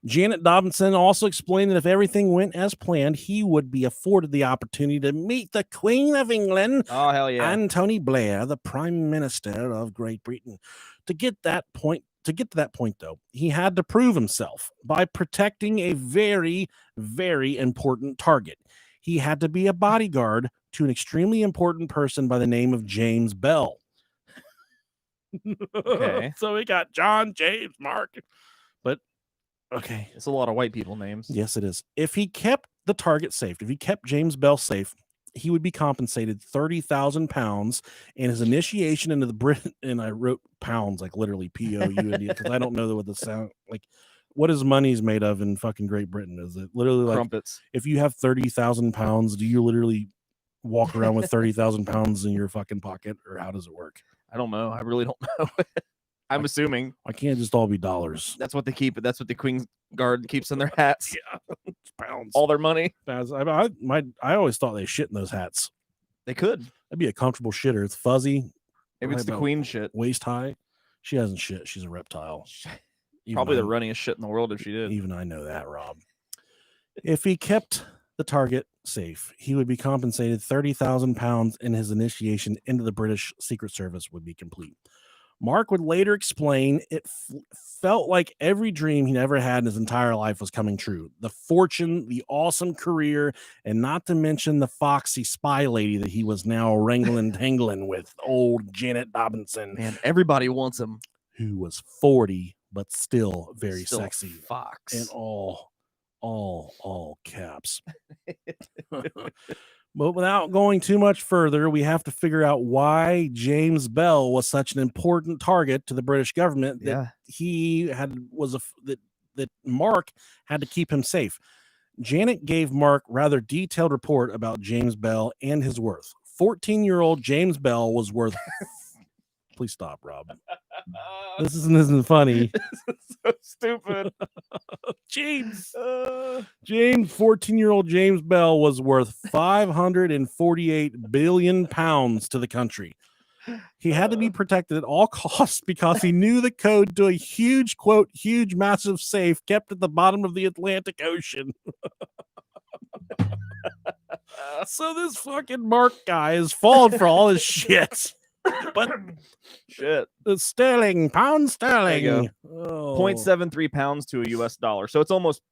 Janet Dobinson also explained that if everything went as planned, he would be afforded the opportunity to meet the Queen of England, Oh, hell yeah. and Tony Blair, the Prime Minister of Great Britain. To get to that point, though, he had to prove himself by protecting a very, very important target. He had to be a bodyguard to an extremely important person by the name of James Bell. Okay. So we got John, James, Mark. But okay. It's a lot of white people names. Yes, it is. If he kept the target safe, if he kept James Bell safe, he would be compensated £30,000, and his initiation into the Britain. And I wrote pounds, like literally POUND, because I don't know what the sound like. What is money's made of in fucking Great Britain? Is it literally like Crumpets? If you have 30,000 pounds, do you literally walk around with 30,000 pounds in your fucking pocket, or how does it work? I don't know. I really don't know. I'm assuming. Why can't it just all be dollars? That's what they keep. That's what the Queen's Guard keeps in their hats. Yeah, pounds. All their money. I always thought they shit in those hats. They could. That'd be a comfortable shitter. It's fuzzy. Maybe it's the Queen shit. Waist high. She hasn't shit. She's a reptile. Probably the runniest shit in the world if she did. Even I know that, Rob. If he kept the target safe, he would be compensated £30,000, and his initiation into the British Secret Service would be complete. Mark would later explain it felt like every dream he ever had in his entire life was coming true. The fortune, the awesome career, and not to mention the foxy spy lady that he was now wrangling tangling with, old Janet Dobinson. Man, everybody wants him. Who was 40, but still very sexy. Fox. And all caps. But without going too much further, we have to figure out why James Bell was such an important target to the British government that that Mark had to keep him safe. Janet gave Mark rather detailed report about James Bell and his worth. 14-year-old James Bell was worth Please stop, Rob. This isn't funny. This is so stupid. James, 14-year-old James Bell was worth 548 billion pounds to the country. He had to be protected at all costs because he knew the code to a huge, quote, huge, massive safe kept at the bottom of the Atlantic Ocean. So this fucking Mark guy is falling for all his shit. But shit, the pound sterling, 0.73 pounds to a US dollar. So it's almost,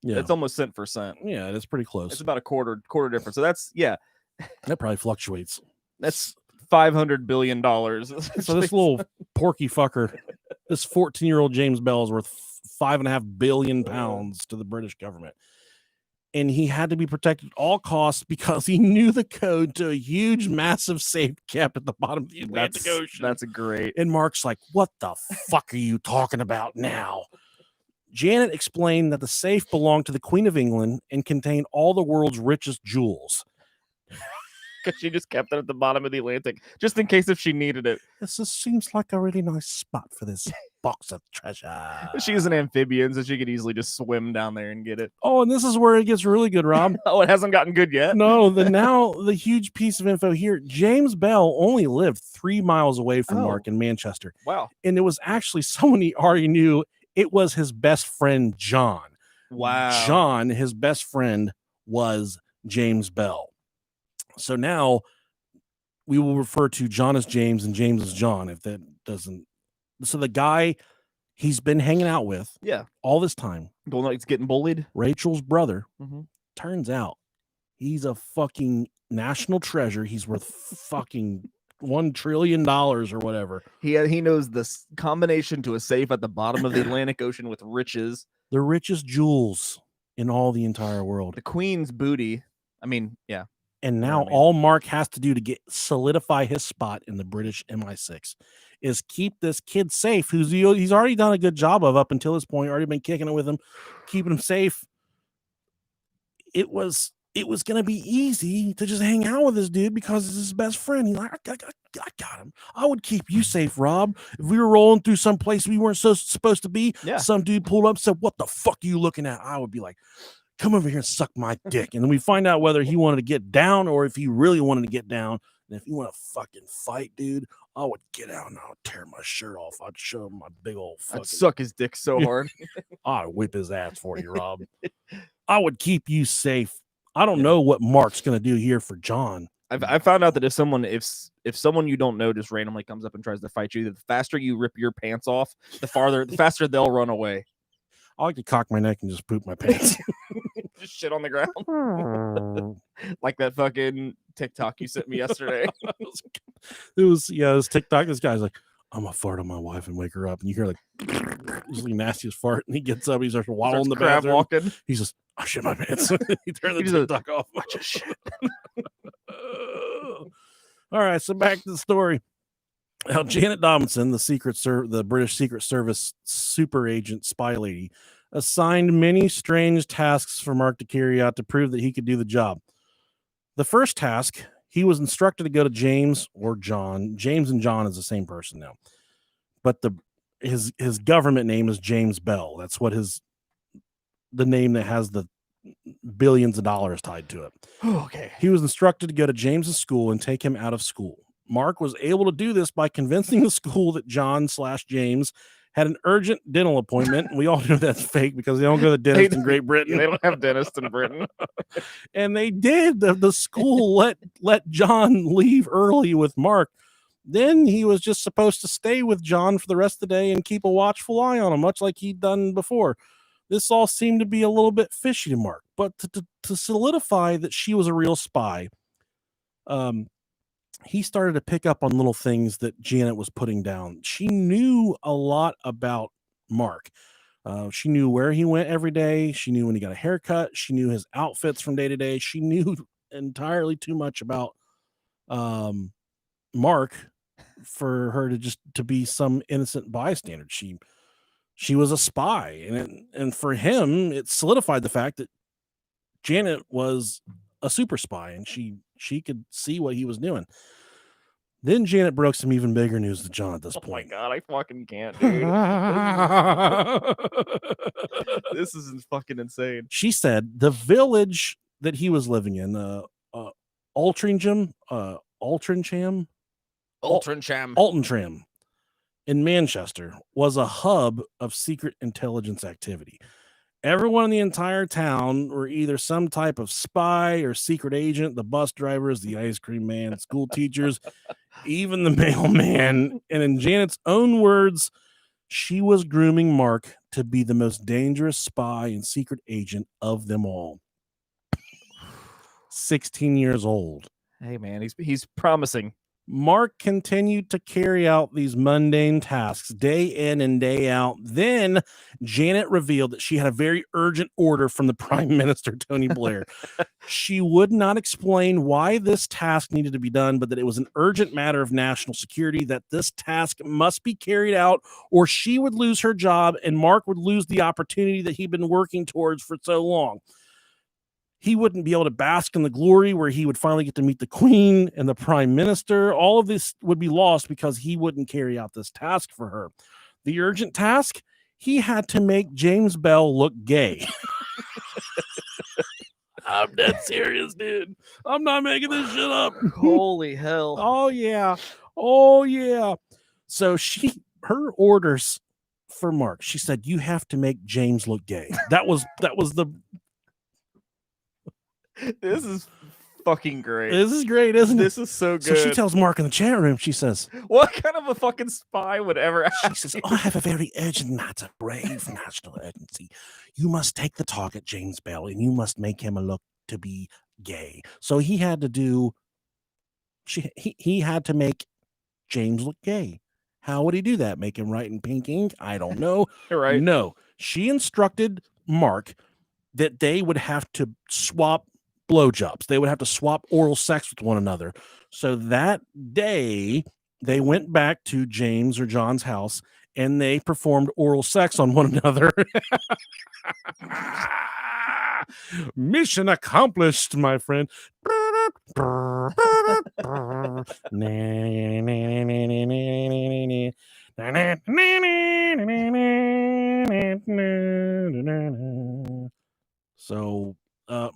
it's almost cent for cent. Yeah, it's pretty close. It's about a quarter difference. So that's, that probably fluctuates. That's $500 billion. So this little porky fucker, this 14-year-old James Bell is worth 5.5 billion pounds to the British government. And he had to be protected at all costs because he knew the code to a huge, massive safe kept at the bottom of the Atlantic Ocean. That's great. And Mark's like, what the fuck are you talking about now? Janet explained that the safe belonged to the Queen of England and contained all the world's richest jewels. Because she just kept it at the bottom of the Atlantic, just in case if she needed it. This just seems like a really nice spot for this box of treasure. She's an amphibian, so she could easily just swim down there and get it. Oh, and this is where it gets really good, Rob. Oh, it hasn't gotten good yet? No, the huge piece of info here. James Bell only lived 3 miles away from Mark in Manchester. Wow. And it was actually someone he already knew. It was his best friend, John. Wow. John, his best friend, was James Bell. So now we will refer to John as James and James as John, if that doesn't. So the guy he's been hanging out with all this time. He's getting bullied. Rachel's brother. Turns out he's a fucking national treasure. He's worth fucking $1 trillion or whatever. He knows this combination to a safe at the bottom of the Atlantic Ocean with riches. The richest jewels in all the entire world. The Queen's booty. I mean, yeah. And now all Mark has to do to solidify his spot in the British MI6 is keep this kid safe, he's already done a good job of up until this point, already been kicking it with him, keeping him safe. It was going to be easy to just hang out with this dude because it's his best friend. He's like, I got him. I would keep you safe, Rob. If we were rolling through some place we weren't supposed to be, some dude pulled up and said, what the fuck are you looking at? I would be like, come over here and suck my dick. And then we find out whether he wanted to get down or if he really wanted to get down. And if you want to fucking fight, dude, I would get out and I would tear my shirt off. I'd show him my big old fucking. I'd suck his dick so hard. I'd whip his ass for you, Rob. I would keep you safe. I don't know what Mark's gonna do here for John. I found out that if someone you don't know just randomly comes up and tries to fight you, the faster you rip your pants off, the faster they'll run away. I like to cock my neck and just poop my pants. Just shit on the ground. Like that fucking TikTok you sent me yesterday. It was TikTok. This guy's like, I'm gonna fart on my wife and wake her up, and you hear like it's the nastiest fart, and he gets up, he starts waddling the crab bathroom. Walking. He's just, I shit my pants. He turned the TikTok off. I just shit. All right, so back to the story. Now, Janet Dobinson, the British Secret Service super agent spy lady, assigned many strange tasks for Mark to carry out to prove that he could do the job. The first task, he was instructed to go to James or John. James and John is the same person now, but his government name is James Bell. That's what the name that has the billions of dollars tied to it. Okay. He was instructed to go to James's school and take him out of school. Mark was able to do this by convincing the school that John/James had an urgent dental appointment. We all know that's fake because they don't go to the dentist in Great Britain. They don't have dentists in Britain. And they did. The school let John leave early with Mark. Then he was just supposed to stay with John for the rest of the day and keep a watchful eye on him, much like he'd done before. This all seemed to be a little bit fishy to Mark, but to solidify that she was a real spy, he started to pick up on little things that Janet was putting down. She knew a lot about Mark. She knew where he went every day. She knew when he got a haircut. She knew his outfits from day to day. She knew entirely too much about Mark for her to be some innocent bystander. She was a spy, and for him, it solidified the fact that Janet was a super spy, and she could see what he was doing. Then Janet broke some even bigger news to John at this point. Oh my God, I fucking can't, dude. This is fucking insane. She said the village that he was living in, Altrincham in Manchester, was a hub of secret intelligence activity. Everyone in the entire town were either some type of spy or secret agent, the bus drivers, the ice cream man, school teachers, even the mailman. And in Janet's own words, she was grooming Mark to be the most dangerous spy and secret agent of them all. 16 years old. Hey, man, he's promising. Mark continued to carry out these mundane tasks day in and day out. Then Janet revealed that she had a very urgent order from the Prime Minister, Tony Blair. She would not explain why this task needed to be done, but that it was an urgent matter of national security, that this task must be carried out or she would lose her job and Mark would lose the opportunity that he'd been working towards for so long. He wouldn't be able to bask in the glory where he would finally get to meet the Queen and the Prime Minister. All of this would be lost because he wouldn't carry out this task for her. The urgent task, he had to make James Bell look gay. I'm dead serious, dude. I'm not making this shit up. Holy hell. Oh, yeah. Oh, yeah. So her orders for Mark, she said, you have to make James look gay. That was the... This is fucking great. This is great, isn't it? This is so good. So she tells Mark in the chat room, she says, what kind of a fucking spy would ever ask? She says, I have a very urgent matter, brave national urgency. You must take the target, James Bell, and you must make him look to be gay. So he had to make James look gay. How would he do that? Make him write in pink ink? I don't know. Right. No. She instructed Mark that they would have to swap blowjobs. They would have to swap oral sex with one another. So that day, they went back to James or John's house and they performed oral sex on one another. Mission accomplished, my friend. So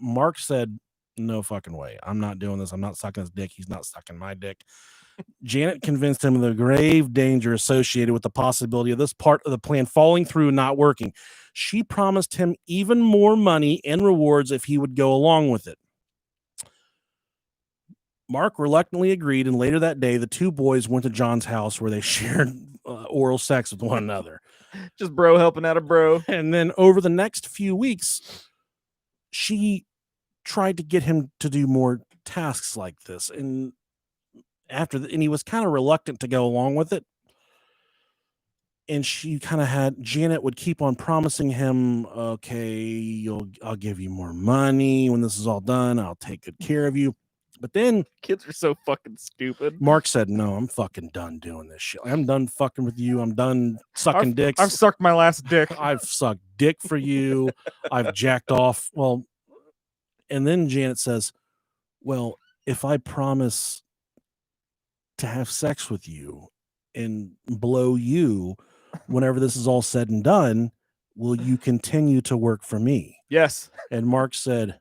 Mark said No fucking way. I'm not doing this. I'm not sucking his dick. He's not sucking my dick. Janet convinced him of the grave danger associated with the possibility of this part of the plan falling through and not working. She promised him even more money and rewards if he would go along with it. Mark reluctantly agreed, and later that day, the two boys went to John's house where they shared oral sex with one another. Just bro helping out a bro. And then over the next few weeks, she tried to get him to do more tasks like this. And and he was kind of reluctant to go along with it. And she kind of Janet would keep on promising him, okay, I'll give you more money when this is all done. I'll take good care of you. But then kids are so fucking stupid. Mark said, no, I'm fucking done doing this shit. I'm done fucking with you. I'm done sucking dicks. I've sucked my last dick. I've sucked dick for you. I've jacked off. Well, and then Janet says, well, if I promise to have sex with you and blow you whenever this is all said and done, will you continue to work for me? Yes. And Mark said,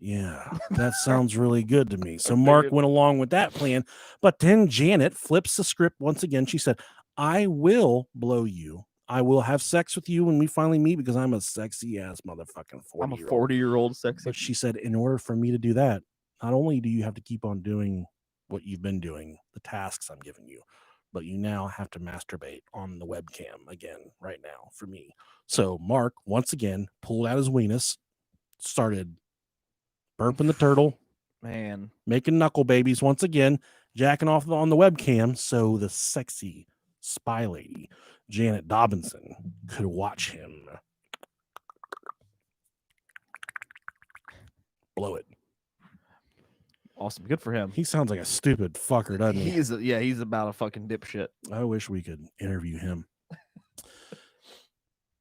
yeah, that sounds really good to me. So Mark went along with that plan. But then Janet flips the script once again. She said, I will blow you. I will have sex with you when we finally meet because I'm a sexy ass motherfucking 40-year-old. I'm a 40-year-old sexy. But she said, in order for me to do that, not only do you have to keep on doing what you've been doing, the tasks I'm giving you, but you now have to masturbate on the webcam again right now for me. So Mark, once again, pulled out his weenus, started burping the turtle, man, making knuckle babies once again, jacking off on the webcam so the sexy spy lady, Janet Dobinson, could watch him blow it. Awesome. Good for him. He sounds like a stupid fucker, doesn't he? He's about a fucking dipshit. I wish we could interview him.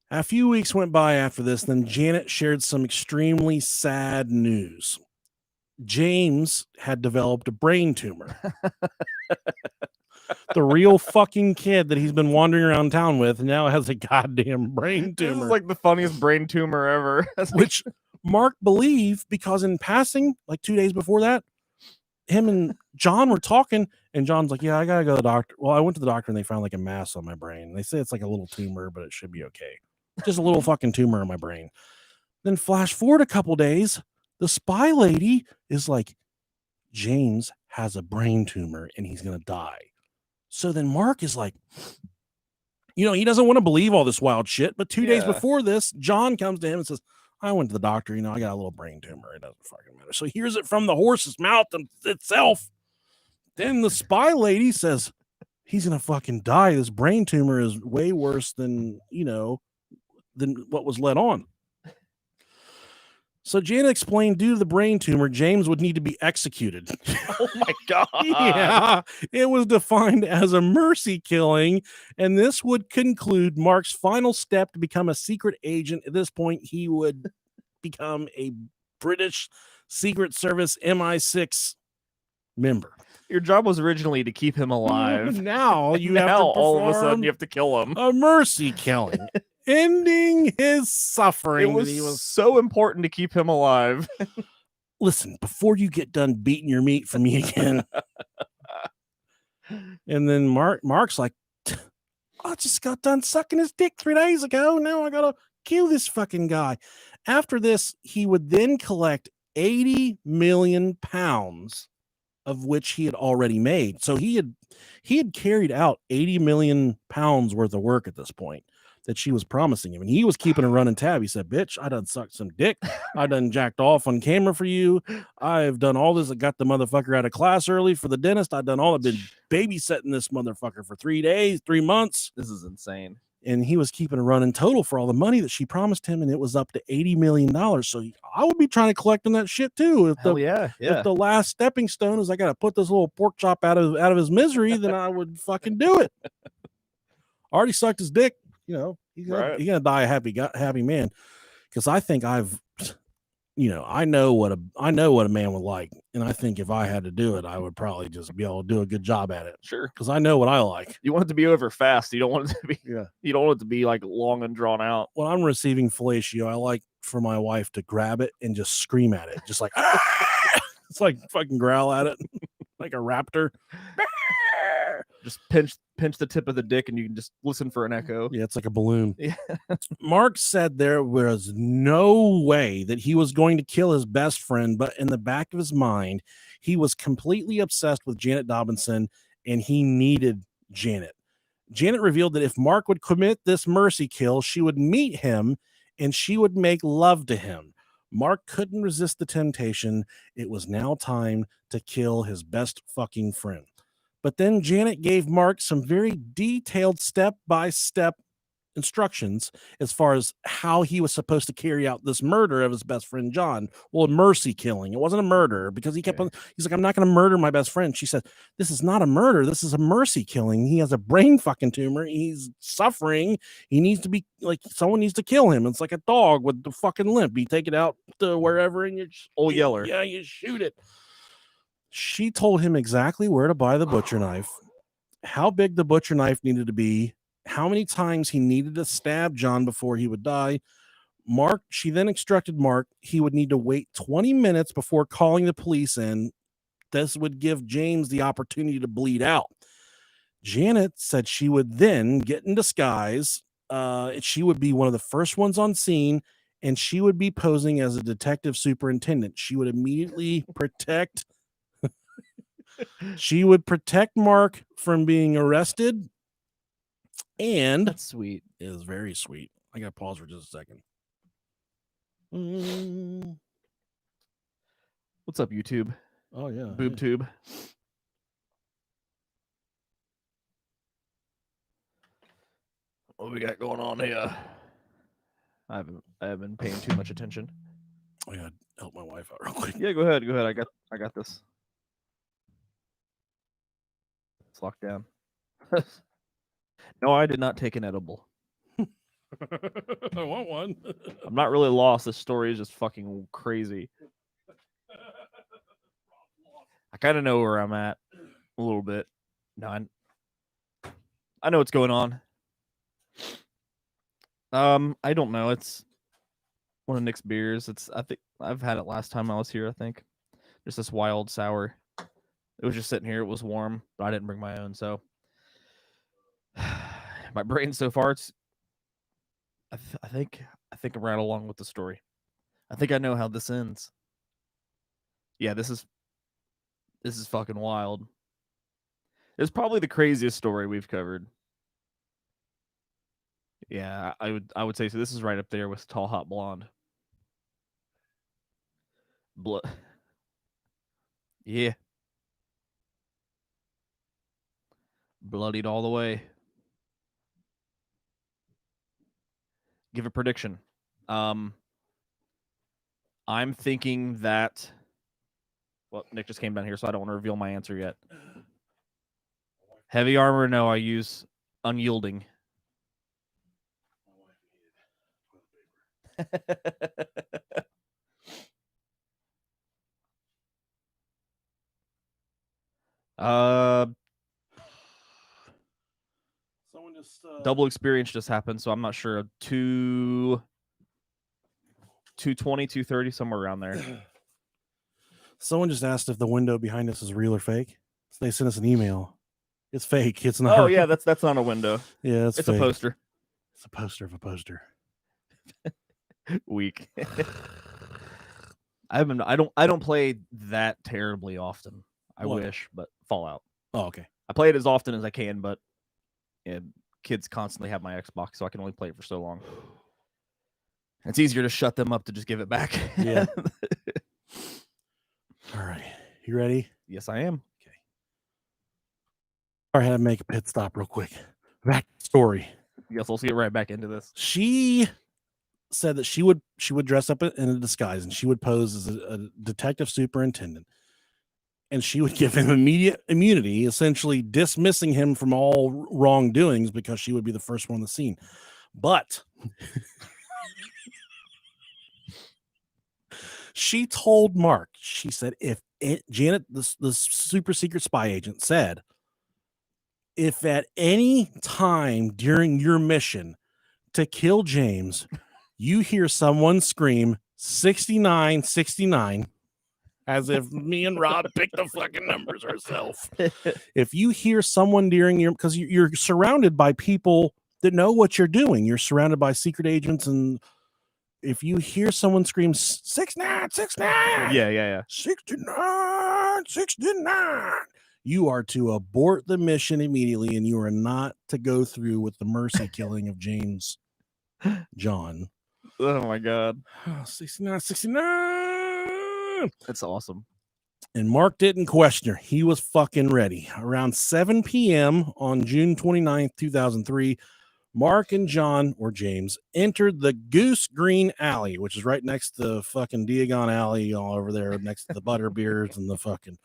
A few weeks went by after this, then Janet shared some extremely sad news. James had developed a brain tumor. The real fucking kid that he's been wandering around town with now has a goddamn brain tumor. This is like the funniest brain tumor ever. Which Mark believed because in passing, like 2 days before that, him and John were talking, and John's like, yeah, I gotta go to the doctor. Well, I went to the doctor and they found like a mass on my brain. They say it's like a little tumor, but it should be okay. Just a little fucking tumor in my brain. Then flash forward a couple days, the spy lady is like, James has a brain tumor and he's gonna die. So then Mark is like, he doesn't want to believe all this wild shit. But 2 days before this, John comes to him and says, I went to the doctor, I got a little brain tumor. It doesn't fucking matter. So he hears it from the horse's mouth itself. Then the spy lady says, he's going to fucking die. This brain tumor is way worse than what was let on. So Janet explained, due to the brain tumor, James would need to be executed. Oh my God. Yeah, it was defined as a mercy killing, and this would conclude Mark's final step to become a secret agent. At this point, he would become a British Secret Service MI6 member. Your job was originally to keep him alive. Now you have to all of a sudden you have to kill him. A mercy killing. Ending his suffering. It was so important to keep him alive. Listen, before you get done beating your meat for me again. And then Mark's like, I just got done sucking his dick 3 days ago. Now I gotta kill this fucking guy. After this, he would then collect 80 million pounds of which he had already made. So he had carried out 80 million pounds worth of work at this point that she was promising him. And he was keeping a running tab. He said, bitch, I done sucked some dick. I done jacked off on camera for you. I've done all this. I got the motherfucker out of class early for the dentist. I've done all. I've been babysitting this motherfucker for 3 days, 3 months. This is insane. And he was keeping a running total for all the money that she promised him. And it was up to $80 million. So I would be trying to collect on that shit too. If the last stepping stone is I got to put this little pork chop out of his misery, then I would fucking do it. Already sucked his dick. He's gonna die a happy man. Because I think I know what a man would like, and I think if I had to do it, I would probably just be able to do a good job at it. Sure, because I know what I like. You want it to be over fast. You don't want it to be. Yeah. You don't want it to be like long and drawn out. When I'm receiving fellatio, I like for my wife to grab it and just scream at it, just like it's like fucking growl at it like a raptor. Just pinch the tip of the dick and you can just listen for an echo. Yeah, it's like a balloon. Yeah. Mark said there was no way that he was going to kill his best friend, but in the back of his mind, he was completely obsessed with Janet Dobinson and he needed Janet. Janet revealed that if Mark would commit this mercy kill, she would meet him and she would make love to him. Mark couldn't resist the temptation. It was now time to kill his best fucking friend. But then Janet gave Mark some very detailed step-by-step instructions as far as how he was supposed to carry out this murder of his best friend John. Well, a mercy killing. It wasn't a murder because he kept on, he's like, I'm not going to murder my best friend. She said, this is not a murder. This is a mercy killing. He has a brain fucking tumor. He's suffering. He needs to be like, someone needs to kill him. It's like a dog with the fucking limp. You take it out to wherever and old yeller. Yeah, you shoot it. She told him exactly where to buy the butcher knife, how big the butcher knife needed to be, how many times he needed to stab John before he would die. She then instructed Mark he would need to wait 20 minutes before calling the police in. This would give James the opportunity to bleed out. Janet said she would then get in disguise. She would be one of the first ones on scene, and she would be posing as a detective superintendent. She would immediately protect Mark from being arrested. And that's sweet. It is very sweet. I gotta pause for just a second. What's up, YouTube? Oh yeah, boob tube. What we got going on here? I haven't been paying too much attention. I gotta help my wife out real quick. Yeah, go ahead. I got this. It's locked down. No, I did not take an edible. I want one. I'm not really lost. This story is just fucking crazy. I kind of know where I'm at a little bit. No, I know what's going on. I don't know. It's one of Nick's beers. I think I've had it last time I was here. I think just this wild sour. It was just sitting here. It was warm, but I didn't bring my own. So my brain so far, I think I'm right along with the story. I think I know how this ends. Yeah, this is fucking wild. It's probably the craziest story we've covered. Yeah, I would say so. This is right up there with Tall Hot Blonde. Yeah. Bloodied all the way. Give a prediction. I'm thinking that. Well, Nick just came down here, so I don't want to reveal my answer yet. Heavy armor, no. I use unyielding. Someone just double experience just happened, so I'm not sure. 220, 230, somewhere around there. Someone just asked if the window behind us is real or fake. So they sent us an email. It's fake. It's not. Oh yeah, that's not a window. Yeah, it's fake. A poster. It's a poster of a poster. Weak. I don't play that terribly often. I wish, but Fallout. Oh, okay. I play it as often as I can, but yeah, kids constantly have my Xbox, so I can only play it for so long. It's easier to shut them up to just give it back. Yeah. All right. You ready? Yes, I am. Okay. All right, I had to make a pit stop real quick. Back to the story. Yes, let's get right back into this. She said that she would dress up in a disguise and she would pose as a detective superintendent, and she would give him immediate immunity, essentially dismissing him from all wrongdoings because she would be the first one on the scene. But she told Mark, she said, Janet, the super secret spy agent, said, if at any time during your mission to kill James, You hear someone scream 6969 as if me and Rob picked the fucking numbers ourselves. If you hear someone during your, because you're surrounded by people that know what you're doing, you're surrounded by secret agents, and if you hear someone scream 6969, yeah, 69 69, you are to abort the mission immediately, and you are not to go through with the mercy killing of James John. Oh my god, 69 69. that's awesome. And Mark didn't question her. He was fucking ready. Around 7 p.m. on June 29th, 2003, Mark and John, or James, entered the Goose Green Alley, which is right next to the fucking Diagon Alley, all over there next to the Butterbeers and the fucking,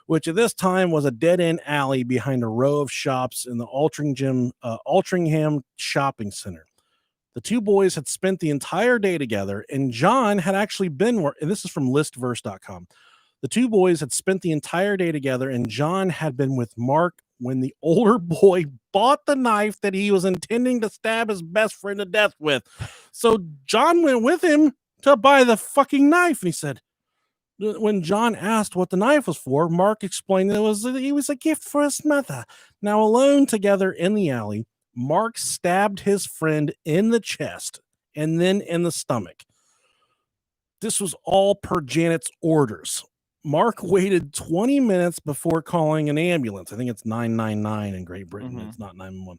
which at this time was a dead-end alley behind a row of shops in the Altrincham Shopping Center. The two boys had spent the entire day together, and John had actually been, and this is from listverse.com. The two boys had spent the entire day together, and John had been with Mark when the older boy bought the knife that he was intending to stab his best friend to death with. So John went with him to buy the fucking knife. And he said, when John asked what the knife was for, Mark explained that it was a gift for his mother. Now, alone together in the alley, Mark stabbed his friend in the chest and then in the stomach. This was all per Janet's orders. Mark waited 20 minutes before calling an ambulance. I think it's 999 in Great Britain. It's not 911.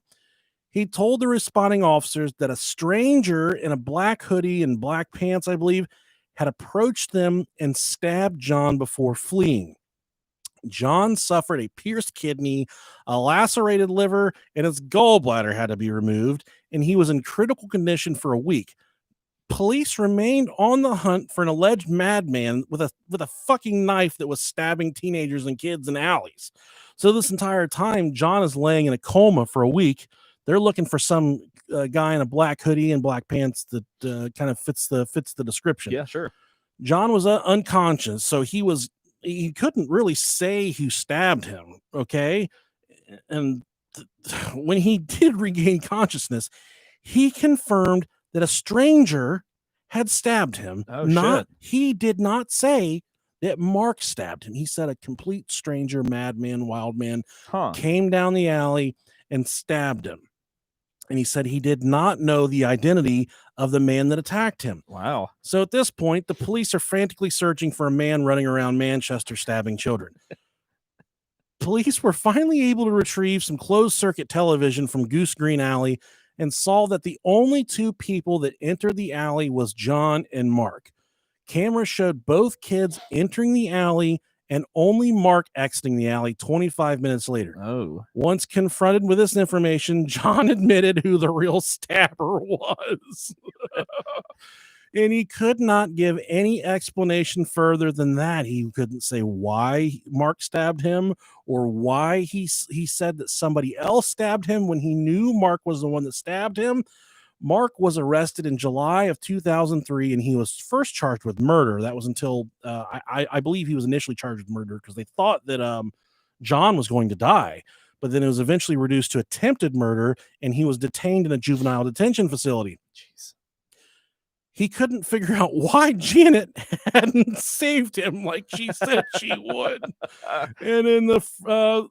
He told the responding officers that a stranger in a black hoodie and black pants, I believe, had approached them and stabbed John before fleeing. John suffered a pierced kidney, a lacerated liver, and his gallbladder had to be removed, and he was in critical condition for a week. Police remained on the hunt for an alleged madman with a fucking knife that was stabbing teenagers and kids in alleys. So this entire time, John is laying in a coma for a week. They're looking for some guy in a black hoodie and black pants that kind of fits the description. Yeah, sure. John was unconscious, so he couldn't really say who stabbed him. Okay, and when he did regain consciousness, he confirmed that a stranger had stabbed him. Shit. He did not say that Mark stabbed him. He said a complete stranger, madman, wild man, came down the alley and stabbed him. And he said he did not know the identity of the man that attacked him. Wow. So at this point, the police are frantically searching for a man running around Manchester stabbing children. Police were finally able to retrieve some closed-circuit television from Goose Green Alley and saw that the only two people that entered the alley was John and Mark. Cameras showed both kids entering the alley and only Mark exiting the alley 25 minutes later. Oh. Once confronted with this information, John admitted who the real stabber was. And he could not give any explanation further than that. He couldn't say why Mark stabbed him or why he said that somebody else stabbed him when he knew Mark was the one that stabbed him. Mark was arrested in July of 2003, and he was first charged with murder. That was until I believe he was initially charged with murder because they thought that John was going to die. But then it was eventually reduced to attempted murder, and he was detained in a juvenile detention facility. Jeez. He couldn't figure out why Janet hadn't saved him like she said she would. And in I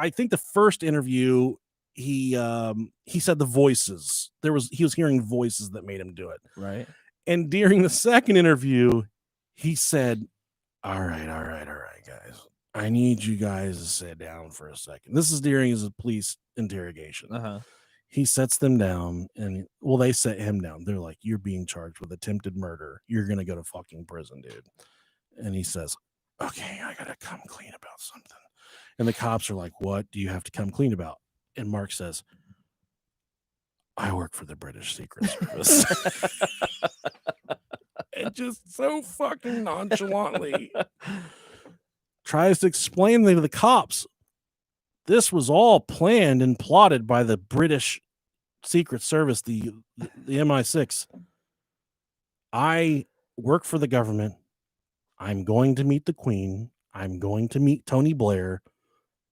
think the first interview, he said the voices. He was hearing voices that made him do it. Right. And during the second interview, he said, all right, guys. I need you guys to sit down for a second. This is during his police interrogation. Uh-huh. He sets them down, and they set him down. They're like, you're being charged with attempted murder. You're going to go to fucking prison, dude. And he says, okay, I got to come clean about something. And the cops are like, what do you have to come clean about? And Mark says, I work for the British Secret Service. And just so fucking nonchalantly tries to explain to the cops, this was all planned and plotted by the British Secret Service, the MI6. I work for the government. I'm going to meet the Queen. I'm going to meet Tony Blair.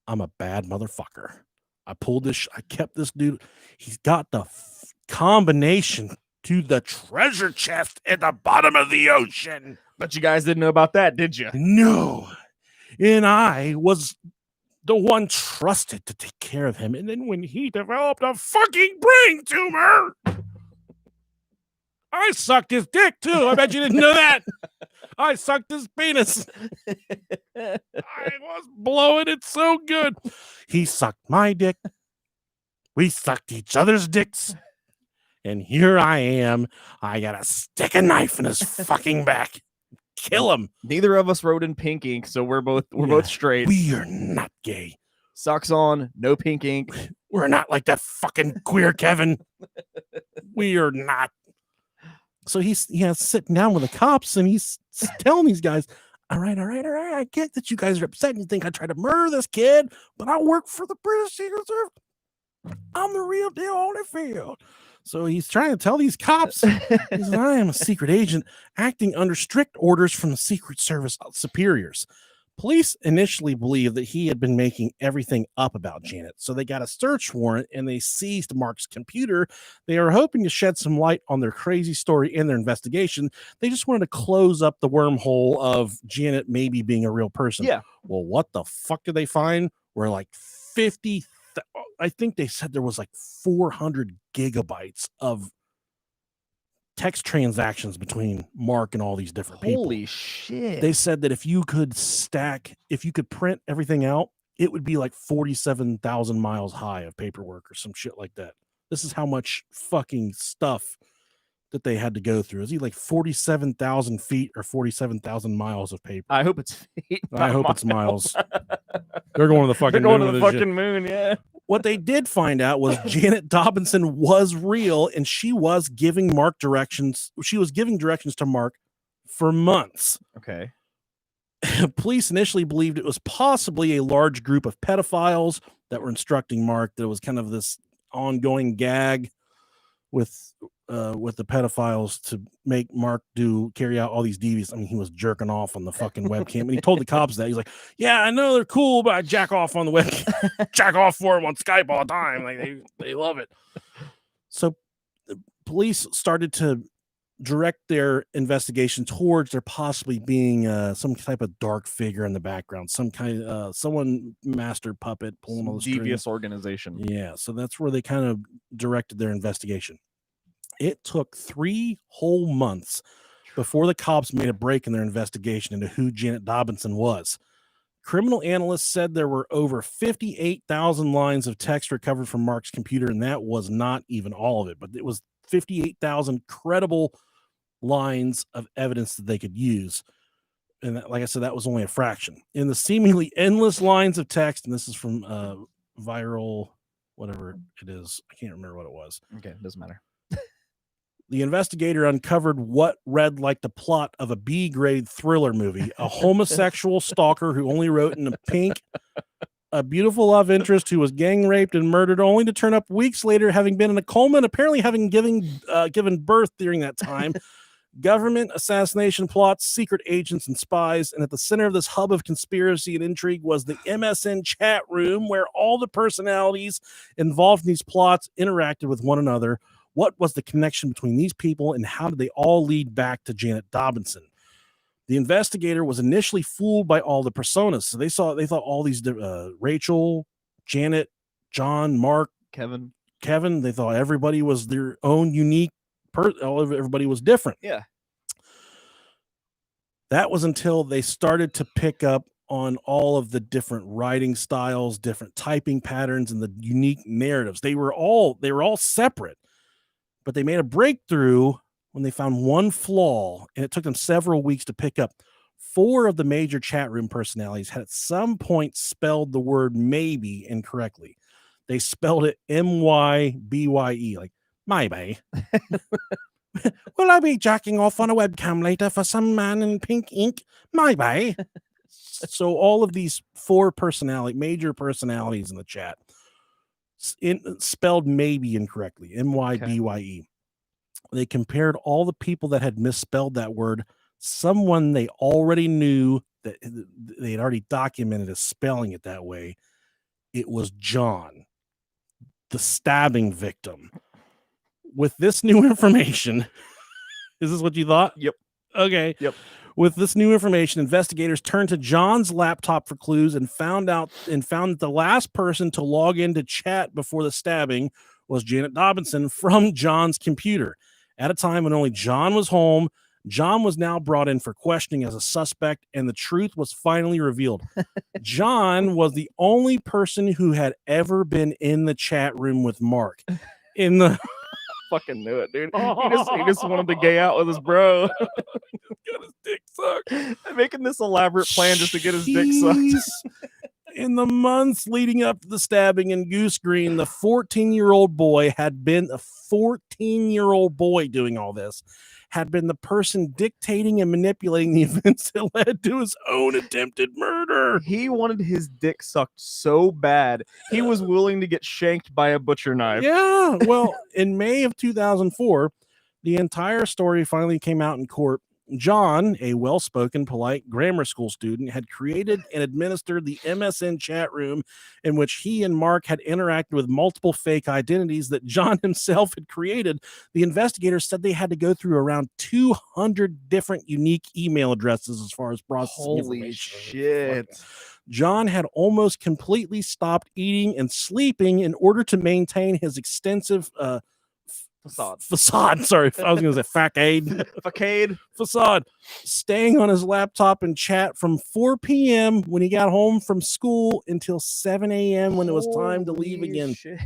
I'm a bad motherfucker. I kept this dude. He's got the combination to the treasure chest at the bottom of the ocean. But you guys didn't know about that, did you? No. And I was the one trusted to take care of him. And then when he developed a fucking brain tumor, I sucked his dick too. I bet you didn't know that. I sucked his penis. I was blowing it so good. He sucked my dick. We sucked each other's dicks. And here I am. I got to stick a knife in his fucking back. Kill him. Neither of us wrote in pink ink, so we're both straight. We are not gay. Socks on, no pink ink. We're not like that fucking queer Kevin. We are not. So he's sitting down with the cops and he's telling these guys, all right. I get that you guys are upset and you think I tried to murder this kid, but I work for the British Secret Service. I'm the real deal, Holyfield. So he's trying to tell these cops, he says, I am a secret agent acting under strict orders from the Secret Service superiors. Police initially believed that he had been making everything up about Janet, so they got a search warrant and they seized Mark's computer. They were hoping to shed some light on their crazy story in their investigation. They just wanted to close up the wormhole of Janet maybe being a real person. Yeah. Well, what the fuck did they find? Were like 50, I think they said there was like 400 gigabytes of text transactions between Mark and all these different people. Holy shit. They said that if you could print everything out, it would be like 47,000 miles high of paperwork or some shit like that. This is how much fucking stuff that they had to go through. Is he like 47,000 feet or 47,000 miles of paper? I hope it's feet. I hope it's miles. They're going to the fucking moon. They're going to the fucking moon, yeah. What they did find out was Janet Dobinson was real, and she was giving Mark directions. She was giving directions to Mark for months. Okay. Police initially believed it was possibly a large group of pedophiles that were instructing Mark. There was kind of this ongoing gag with the pedophiles to make Mark carry out all these devious. I mean, he was jerking off on the fucking webcam, and he told the cops that. He's like, "Yeah, I know they're cool, but I jack off on the webcam, jack off for them on Skype all the time. Like they love it." So the police started to direct their investigation towards there possibly being some type of dark figure in the background, some kind of someone master puppet pulling all the devious strings. organization. Yeah, so that's where they kind of directed their investigation. It took 3 whole months before the cops made a break in their investigation into who Janet Dobinson was. Criminal analysts said there were over 58,000 lines of text recovered from Mark's computer, and that was not even all of it, but it was 58,000 credible lines of evidence that they could use. And that, like I said, that was only a fraction. In the seemingly endless lines of text, and this is from Viral, whatever it is, I can't remember what it was. Okay, doesn't matter. The investigator uncovered what read like the plot of a B-grade thriller movie. A homosexual stalker who only wrote in pink, a beautiful love interest who was gang raped and murdered, only to turn up weeks later having been in a coma and apparently having given birth during that time. Government assassination plots, secret agents, and spies. And at the center of this hub of conspiracy and intrigue was the MSN chat room, where all the personalities involved in these plots interacted with one another. What was the connection between these people, and how did they all lead back to Janet Dobinson? The investigator was initially fooled by all the personas. So they thought all these Rachel, Janet, John, Mark, Kevin. They thought everybody was their own unique everybody was different. Yeah. That was until they started to pick up on all of the different writing styles, different typing patterns, and the unique narratives. They were all separate. But they made a breakthrough when they found one flaw, and it took them several weeks to pick up. 4 of the major chat room personalities had at some point spelled the word maybe incorrectly. They spelled it M-Y-B-Y-E, like maybe. Will I be jacking off on a webcam later for some man in pink ink? Maybe. So all of these 4 major personalities in the chat spelled maybe incorrectly, M-Y-B-Y-E. Okay. They compared all the people that had misspelled that word, someone they already knew that they had already documented as spelling it that way. It was John, the stabbing victim. With this new information, is this what you thought? Yep. Okay. Yep. With this new information, investigators turned to John's laptop for clues and found that the last person to log into chat before the stabbing was Janet Dobinson from John's computer. At a time when only John was home, John was now brought in for questioning as a suspect, and the truth was finally revealed. John was the only person who had ever been in the chat room with Mark. In the Fucking knew it, dude. He just wanted to gay out with his bro. Got his dick sucked. Making this elaborate plan just to get his dick sucked. In the months leading up to the stabbing in Goose Green, the 14-year-old boy had been a 14-year-old boy doing all this, had been the person dictating and manipulating the events that led to his own attempted murder. He wanted his dick sucked so bad, he was willing to get shanked by a butcher knife. Yeah, well, in May of 2004, the entire story finally came out in court. John, a well-spoken, polite grammar school student, had created and administered the MSN chat room in which he and Mark had interacted with multiple fake identities that John himself had created. The investigators said they had to go through around 200 different unique email addresses as far as processing Holy information. shit. John had almost completely stopped eating and sleeping in order to maintain his extensive facade. Sorry, I was going to say facade. Staying on his laptop and chat from 4 p.m. when he got home from school until 7 a.m. when it was time to leave again. Shit.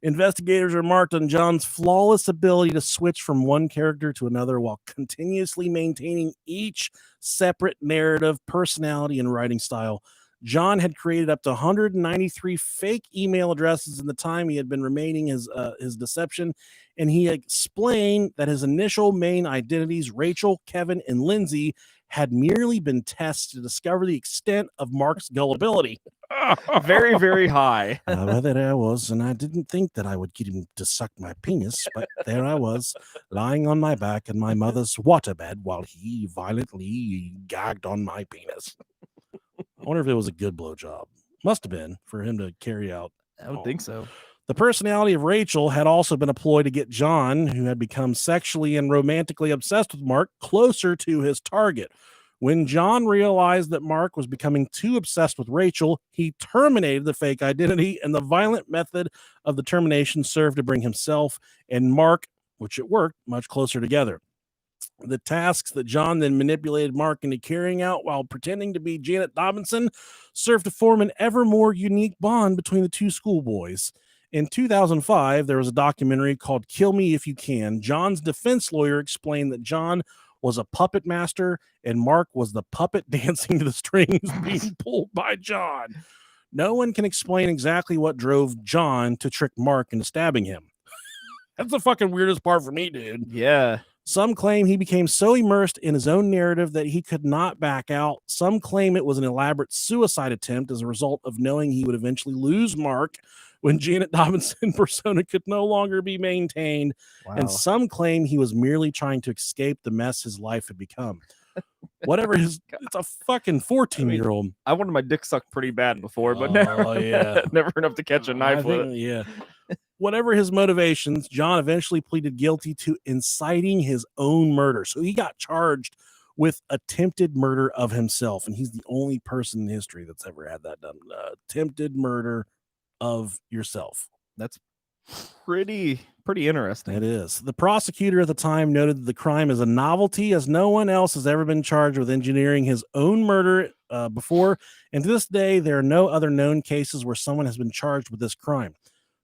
Investigators remarked on John's flawless ability to switch from one character to another while continuously maintaining each separate narrative, personality, and writing style. John had created up to 193 fake email addresses in the time he had been remaining his deception, and he explained that his initial main identities, Rachel, Kevin, and Lindsay, had merely been tests to discover the extent of Mark's gullibility. Very, very high. Well, there I was, and I didn't think that I would get him to suck my penis, but there I was, lying on my back in my mother's waterbed while he violently gagged on my penis. I wonder if it was a good blowjob. Must have been for him to carry out. I would think so. The personality of Rachel had also been a ploy to get John, who had become sexually and romantically obsessed with Mark, closer to his target. When John realized that Mark was becoming too obsessed with Rachel, he terminated the fake identity, and the violent method of the termination served to bring himself and Mark, which it worked, much closer together. The tasks that John then manipulated Mark into carrying out while pretending to be Janet Dobinson served to form an ever more unique bond between the two schoolboys. In 2005, there was a documentary called Kill Me If You Can. John's defense lawyer explained that John was a puppet master and Mark was the puppet dancing to the strings being pulled by John. No one can explain exactly what drove John to trick Mark into stabbing him. That's the fucking weirdest part for me, dude. Yeah. Some claim he became so immersed in his own narrative that he could not back out. Some claim it was an elaborate suicide attempt as a result of knowing he would eventually lose Mark when Janet Dobinson persona could no longer be maintained. Wow. And some claim he was merely trying to escape the mess his life had become. Whatever his, it's a fucking 14-year-old. I wanted my dick sucked pretty bad before, but never enough to catch a knife with it. Yeah. Whatever his motivations, John eventually pleaded guilty to inciting his own murder. So he got charged with attempted murder of himself, and he's the only person in history that's ever had that done. Attempted murder of yourself. That's pretty interesting. It is. The prosecutor at the time noted that the crime is a novelty, as no one else has ever been charged with engineering his own murder before, and to this day, there are no other known cases where someone has been charged with this crime.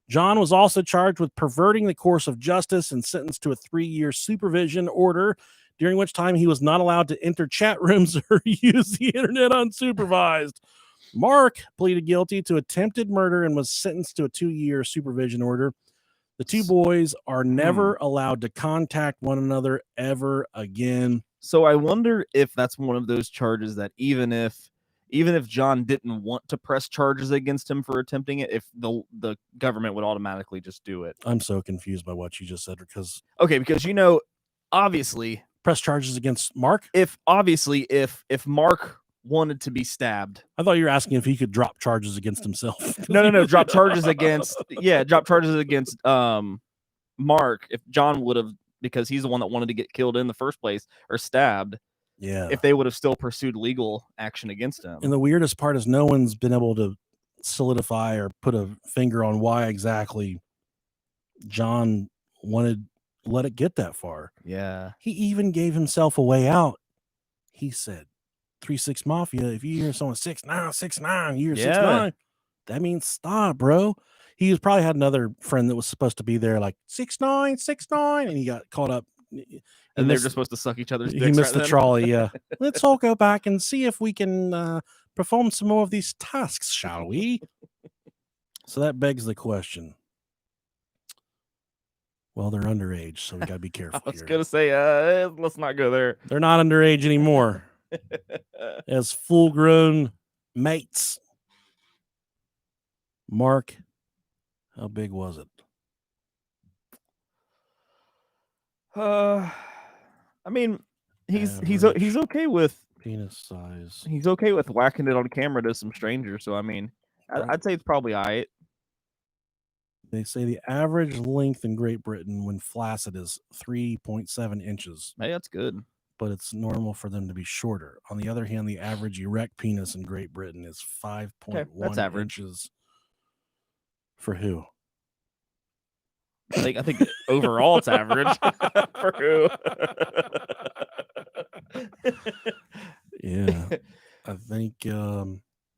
John was also charged with perverting the course of justice and sentenced to a 3-year supervision order, during which time he was not allowed to enter chat rooms or use the internet unsupervised. Mark pleaded guilty to attempted murder and was sentenced to a 2-year supervision order. The two boys are never allowed to contact one another ever again. So I wonder if that's one of those charges that even if John didn't want to press charges against him for attempting it, if the government would automatically just do it. I'm so confused by what you just said because obviously press charges against Mark. If Mark wanted to be stabbed, I thought you were asking if he could drop charges against himself. No, drop charges against Mark, if John would have, because he's the one that wanted to get killed in the first place or stabbed, if they would have still pursued legal action against him. And the weirdest part is no one's been able to solidify or put a finger on why exactly John wanted to let it get that far. Yeah. He even gave himself a way out. He said, 3-6 Mafia, if you hear someone 6'9", 6'9", you hear 6'9", that means stop, bro. He was probably had another friend that was supposed to be there, like 6'9", 6'9", and he got caught up. And they're just supposed to suck each other's dicks. He missed the trolley, yeah. Let's all go back and see if we can perform some more of these tasks, shall we? So that begs the question. Well, they're underage, so we got to be careful. I was going to say, let's not go there. They're not underage anymore. As full-grown mates. Mark, how big was it? I mean, he's okay with penis size. He's okay with whacking it on camera to some strangers. So I mean, I'd say it's probably all right. They say the average length in Great Britain when flaccid is 3.7 inches. Hey, that's good. But it's normal for them to be shorter. On the other hand, the average erect penis in Great Britain is 5.1 inches. For who? I think overall it's average. For who? Yeah. I think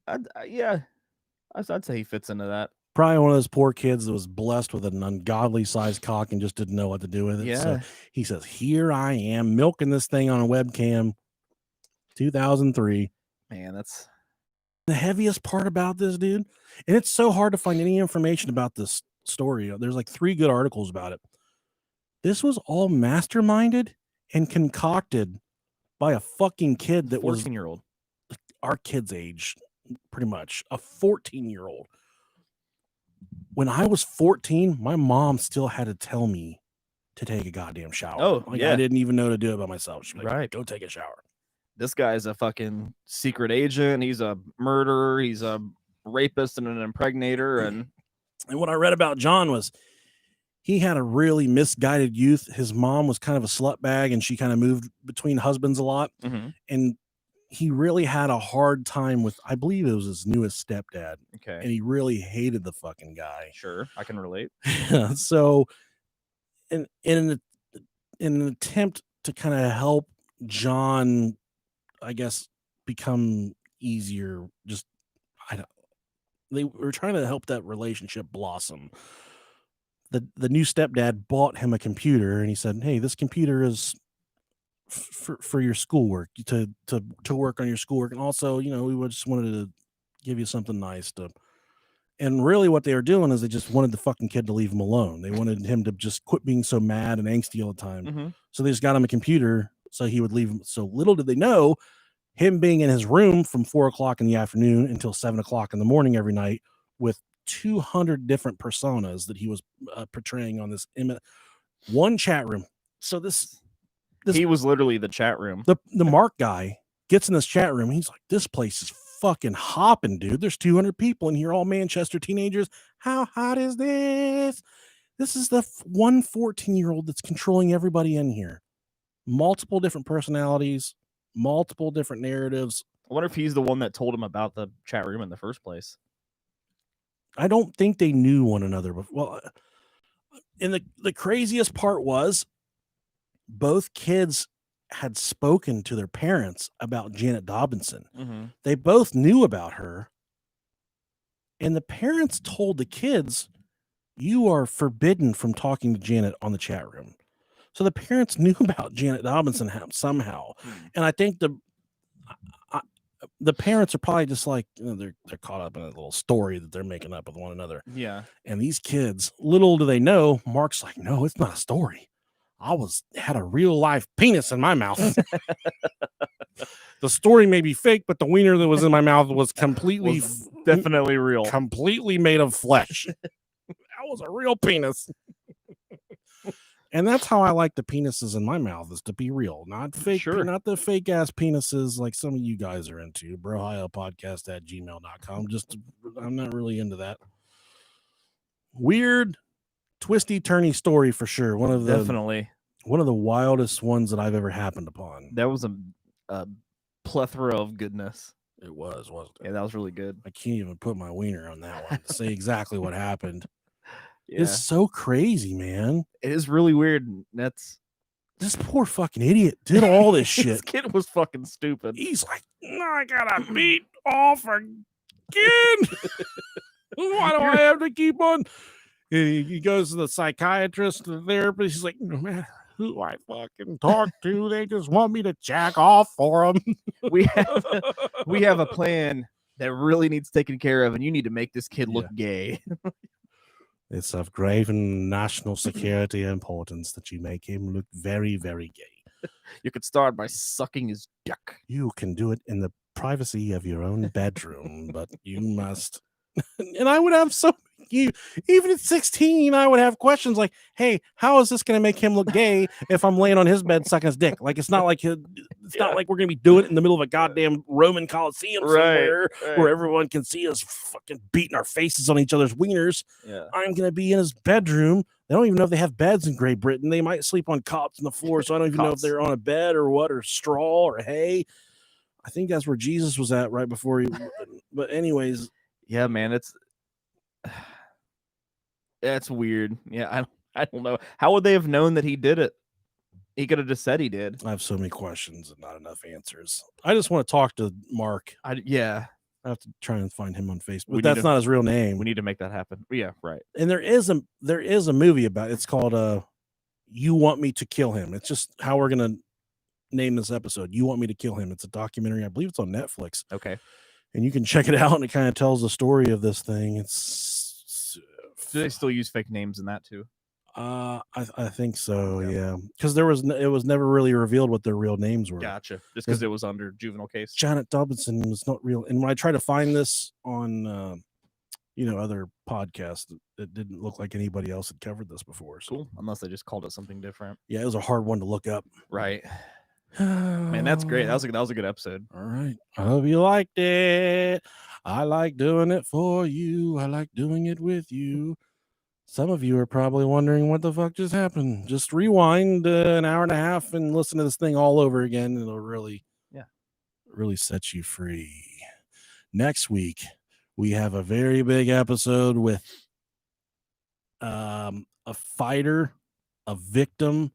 I'd say he fits into that. Probably one of those poor kids that was blessed with an ungodly sized cock and just didn't know what to do with it. Yeah. So he says, here I am milking this thing on a webcam. 2003. Man, that's the heaviest part about this, dude. And it's so hard to find any information about this story. There's like 3 good articles about it. This was all masterminded and concocted by a fucking kid that was 14-year-old. Our kid's age, pretty much. A 14-year-old. When I was 14, my mom still had to tell me to take a goddamn shower. Oh, yeah. I didn't even know to do it by myself. She's like, right. Go take a shower. This guy's a fucking secret agent. He's a murderer. He's a rapist and an impregnator. And what I read about John was he had a really misguided youth. His mom was kind of a slut bag, and she kind of moved between husbands a lot. Mm-hmm. And he really had a hard time with, I believe it was his newest stepdad. Okay. And he really hated the fucking guy. Sure, I can relate. So in an attempt to kind of help John, I guess, become easier, they were trying to help that relationship blossom. The new stepdad bought him a computer, and he said, hey, this computer is for your schoolwork, to work on your schoolwork. And also, we just wanted to give you something nice to. And really what they were doing is they just wanted the fucking kid to leave him alone. They wanted him to just quit being so mad and angsty all the time. Mm-hmm. So they just got him a computer so he would leave him. So little did they know, him being in his room from 4:00 in the afternoon until 7:00 in the morning every night with 200 different personas that he was portraying on this one chat room. So this he was literally the chat room. The Mark guy gets in this chat room. He's like, this place is fucking hopping, dude. There's 200 people in here, all Manchester teenagers. How hot is this? This is the 14-year-old that's controlling everybody in here. Multiple different personalities, multiple different narratives. I wonder if he's the one that told him about the chat room in the first place. I don't think they knew one another. Well, and the craziest part was both kids had spoken to their parents about Janet Dobinson. Mm-hmm. They both knew about her. And the parents told the kids, you are forbidden from talking to Janet on the chat room. So the parents knew about Janet Dobinson somehow. And I think the parents are probably just like, they're caught up in a little story that they're making up with one another. Yeah. And these kids, little do they know, Mark's like, no, it's not a story. I had a real life penis in my mouth. The story may be fake, but the wiener that was in my mouth was completely definitely real. Completely made of flesh. That was a real penis. And that's how I like the penises in my mouth, is to be real, not fake, not the fake ass penises like some of you guys are into. brohiopodcast@gmail.com. I'm not really into that. Weird, twisty, turny story for sure. One of Definitely. the wildest ones that I've ever happened upon. That was a plethora of goodness. It was, wasn't it? Yeah, that was really good. I can't even put my wiener on that one to say exactly what happened. Yeah. It's so crazy, man. It is really weird. That's this poor fucking idiot did all this shit. This kid was fucking stupid. He's like, no, I gotta beat off again. Why do I have to keep on? He goes to the psychiatrist, the therapist. He's like, no matter who I fucking talk to, they just want me to jack off for them. We have a plan that really needs taken care of, and you need to make this kid look gay. It's of grave and national security importance that you make him look very, very gay. You could start by sucking his dick. You can do it in the privacy of your own bedroom, but you must. And I would have so even at 16, I would have questions like, hey, how is this going to make him look gay if I'm laying on his bed sucking his dick? Like, it's not like not like we're going to be doing it in the middle of a goddamn Roman Coliseum somewhere where everyone can see us fucking beating our faces on each other's wieners. Yeah. I'm going to be in his bedroom. They don't even know if they have beds in Great Britain. They might sleep on cots on the floor, so I don't even know if they're on a bed or what, or straw or hay. I think that's where Jesus was at right before he. But anyways. Yeah, man, that's weird. Yeah, I don't know. How would they have known that he did it? He could have just said he did. I have so many questions and not enough answers. I just want to talk to Mark. I have to try and find him on Facebook. But that's not his real name. We need to make that happen. Yeah, right. And there is a movie about it. It's called You Want Me to Kill Him. It's just how we're gonna name this episode. You Want Me to Kill Him. It's a documentary. I believe it's on Netflix. Okay. And you can check it out, and it kind of tells the story of this thing. Do they still use fake names in that too? I think so, yeah. Because it was never really revealed what their real names were. Gotcha. Just because it was under juvenile case. Janet Dobinson was not real. And when I tried to find this on other podcasts, it didn't look like anybody else had covered this before. So. Cool. Unless they just called it something different. Yeah, it was a hard one to look up. Right. Man, that's great. That was a good episode. All right. I hope you liked it. I like doing it for you. I like doing it with you. Some of you are probably wondering what the fuck just happened. Just rewind an hour and a half and listen to this thing all over again. It'll really set you free. Next week, we have a very big episode with a fighter, a victim,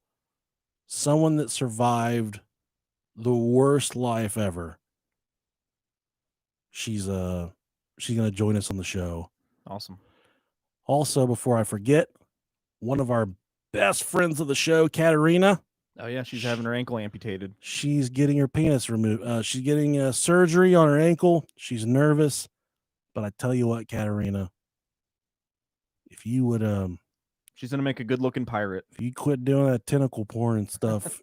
someone that survived the worst life ever. She's going to join us on the show. Awesome. Also, before I forget, one of our best friends of the show, Katerina. Oh yeah, she's having her ankle amputated. She's getting her penis removed. She's getting surgery on her ankle. She's nervous, but I tell you what, Katerina, if you would she's gonna make a good-looking pirate. If you quit doing that tentacle porn and stuff.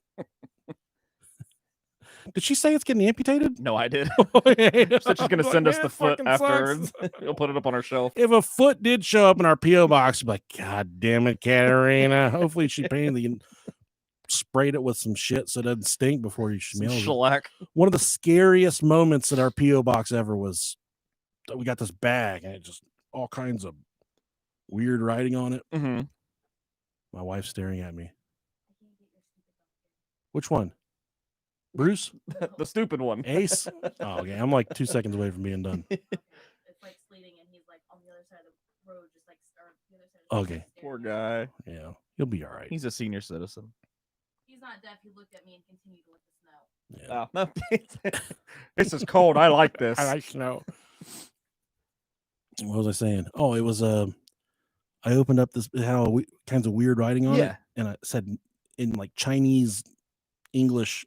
Did she say it's getting amputated? No, I did. She said she's gonna send us the foot afterwards. We'll put it up on our shelf. If a foot did show up in our P.O. box, I'd be like, God damn it, Katerina. Hopefully she painted sprayed it with some shit so it doesn't stink before you smell it. One of the scariest moments at our P.O. box ever was that we got this bag and it just all kinds of weird writing on it. Mm-hmm. My wife's staring at me. Which one? Bruce? The stupid one. Ace? Oh, okay. I'm like 2 seconds away from being done. It's like sleeting and he's like on the other side of the road, just like the other side of the okay. Poor guy. Yeah. He'll be all right. He's a senior citizen. He's not deaf. He looked at me and continued to lick the snow. Yeah. This is cold. I like this. I like snow. What was I saying? Oh, it was I opened up this kinds of weird writing on it, and I said in like Chinese, English,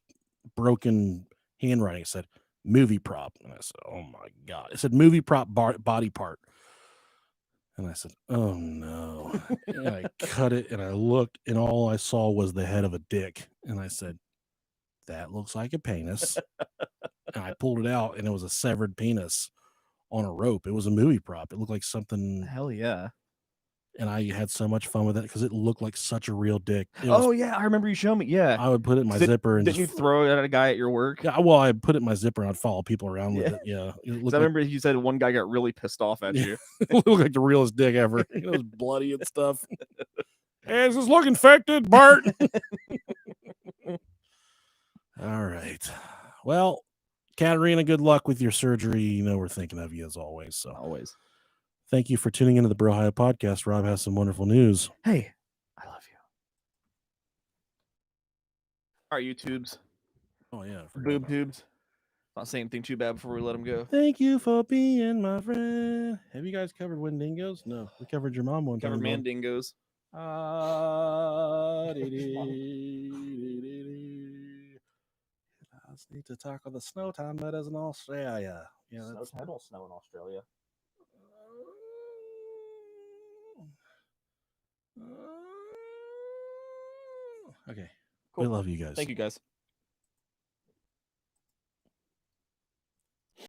broken handwriting, it said movie prop, and I said, oh my God, it said movie prop body part, and I said, oh no. And I cut it and I looked and all I saw was the head of a dick, and I said, that looks like a penis. And I pulled it out and it was a severed penis on a rope. It was a movie prop. It looked like something. Hell yeah. and I had so much fun with it because it looked like such a real dick. It Oh was, yeah, I remember you showing me. Yeah, I would put it in my zipper and didn't you just throw it at a guy at your work? yeah. Well, I put it in my zipper and I'd follow people around with Yeah. it. Yeah, it 'Cause looked I like, remember you said one guy got really pissed off at Yeah. you. it looked like the realest dick ever. It was bloody and stuff. Hey, does this look infected, Bart? All right. Well, Katarina, good luck with your surgery. You know we're thinking of you as always. So Always. thank you for tuning into the Brohio podcast. Rob has some wonderful news. Hey, I love you. All right, YouTubes, Oh yeah, I forgot boob about tubes. Not saying anything too bad before we let him go. that. Thank you for being my friend. Have you guys covered Wendigos? No, we covered your mom one Covered time. mandingos. I just need to tackle the snow time that is in Australia. Yeah, that's Don't snow in Australia. okay. Cool. We love you guys. Thank you guys.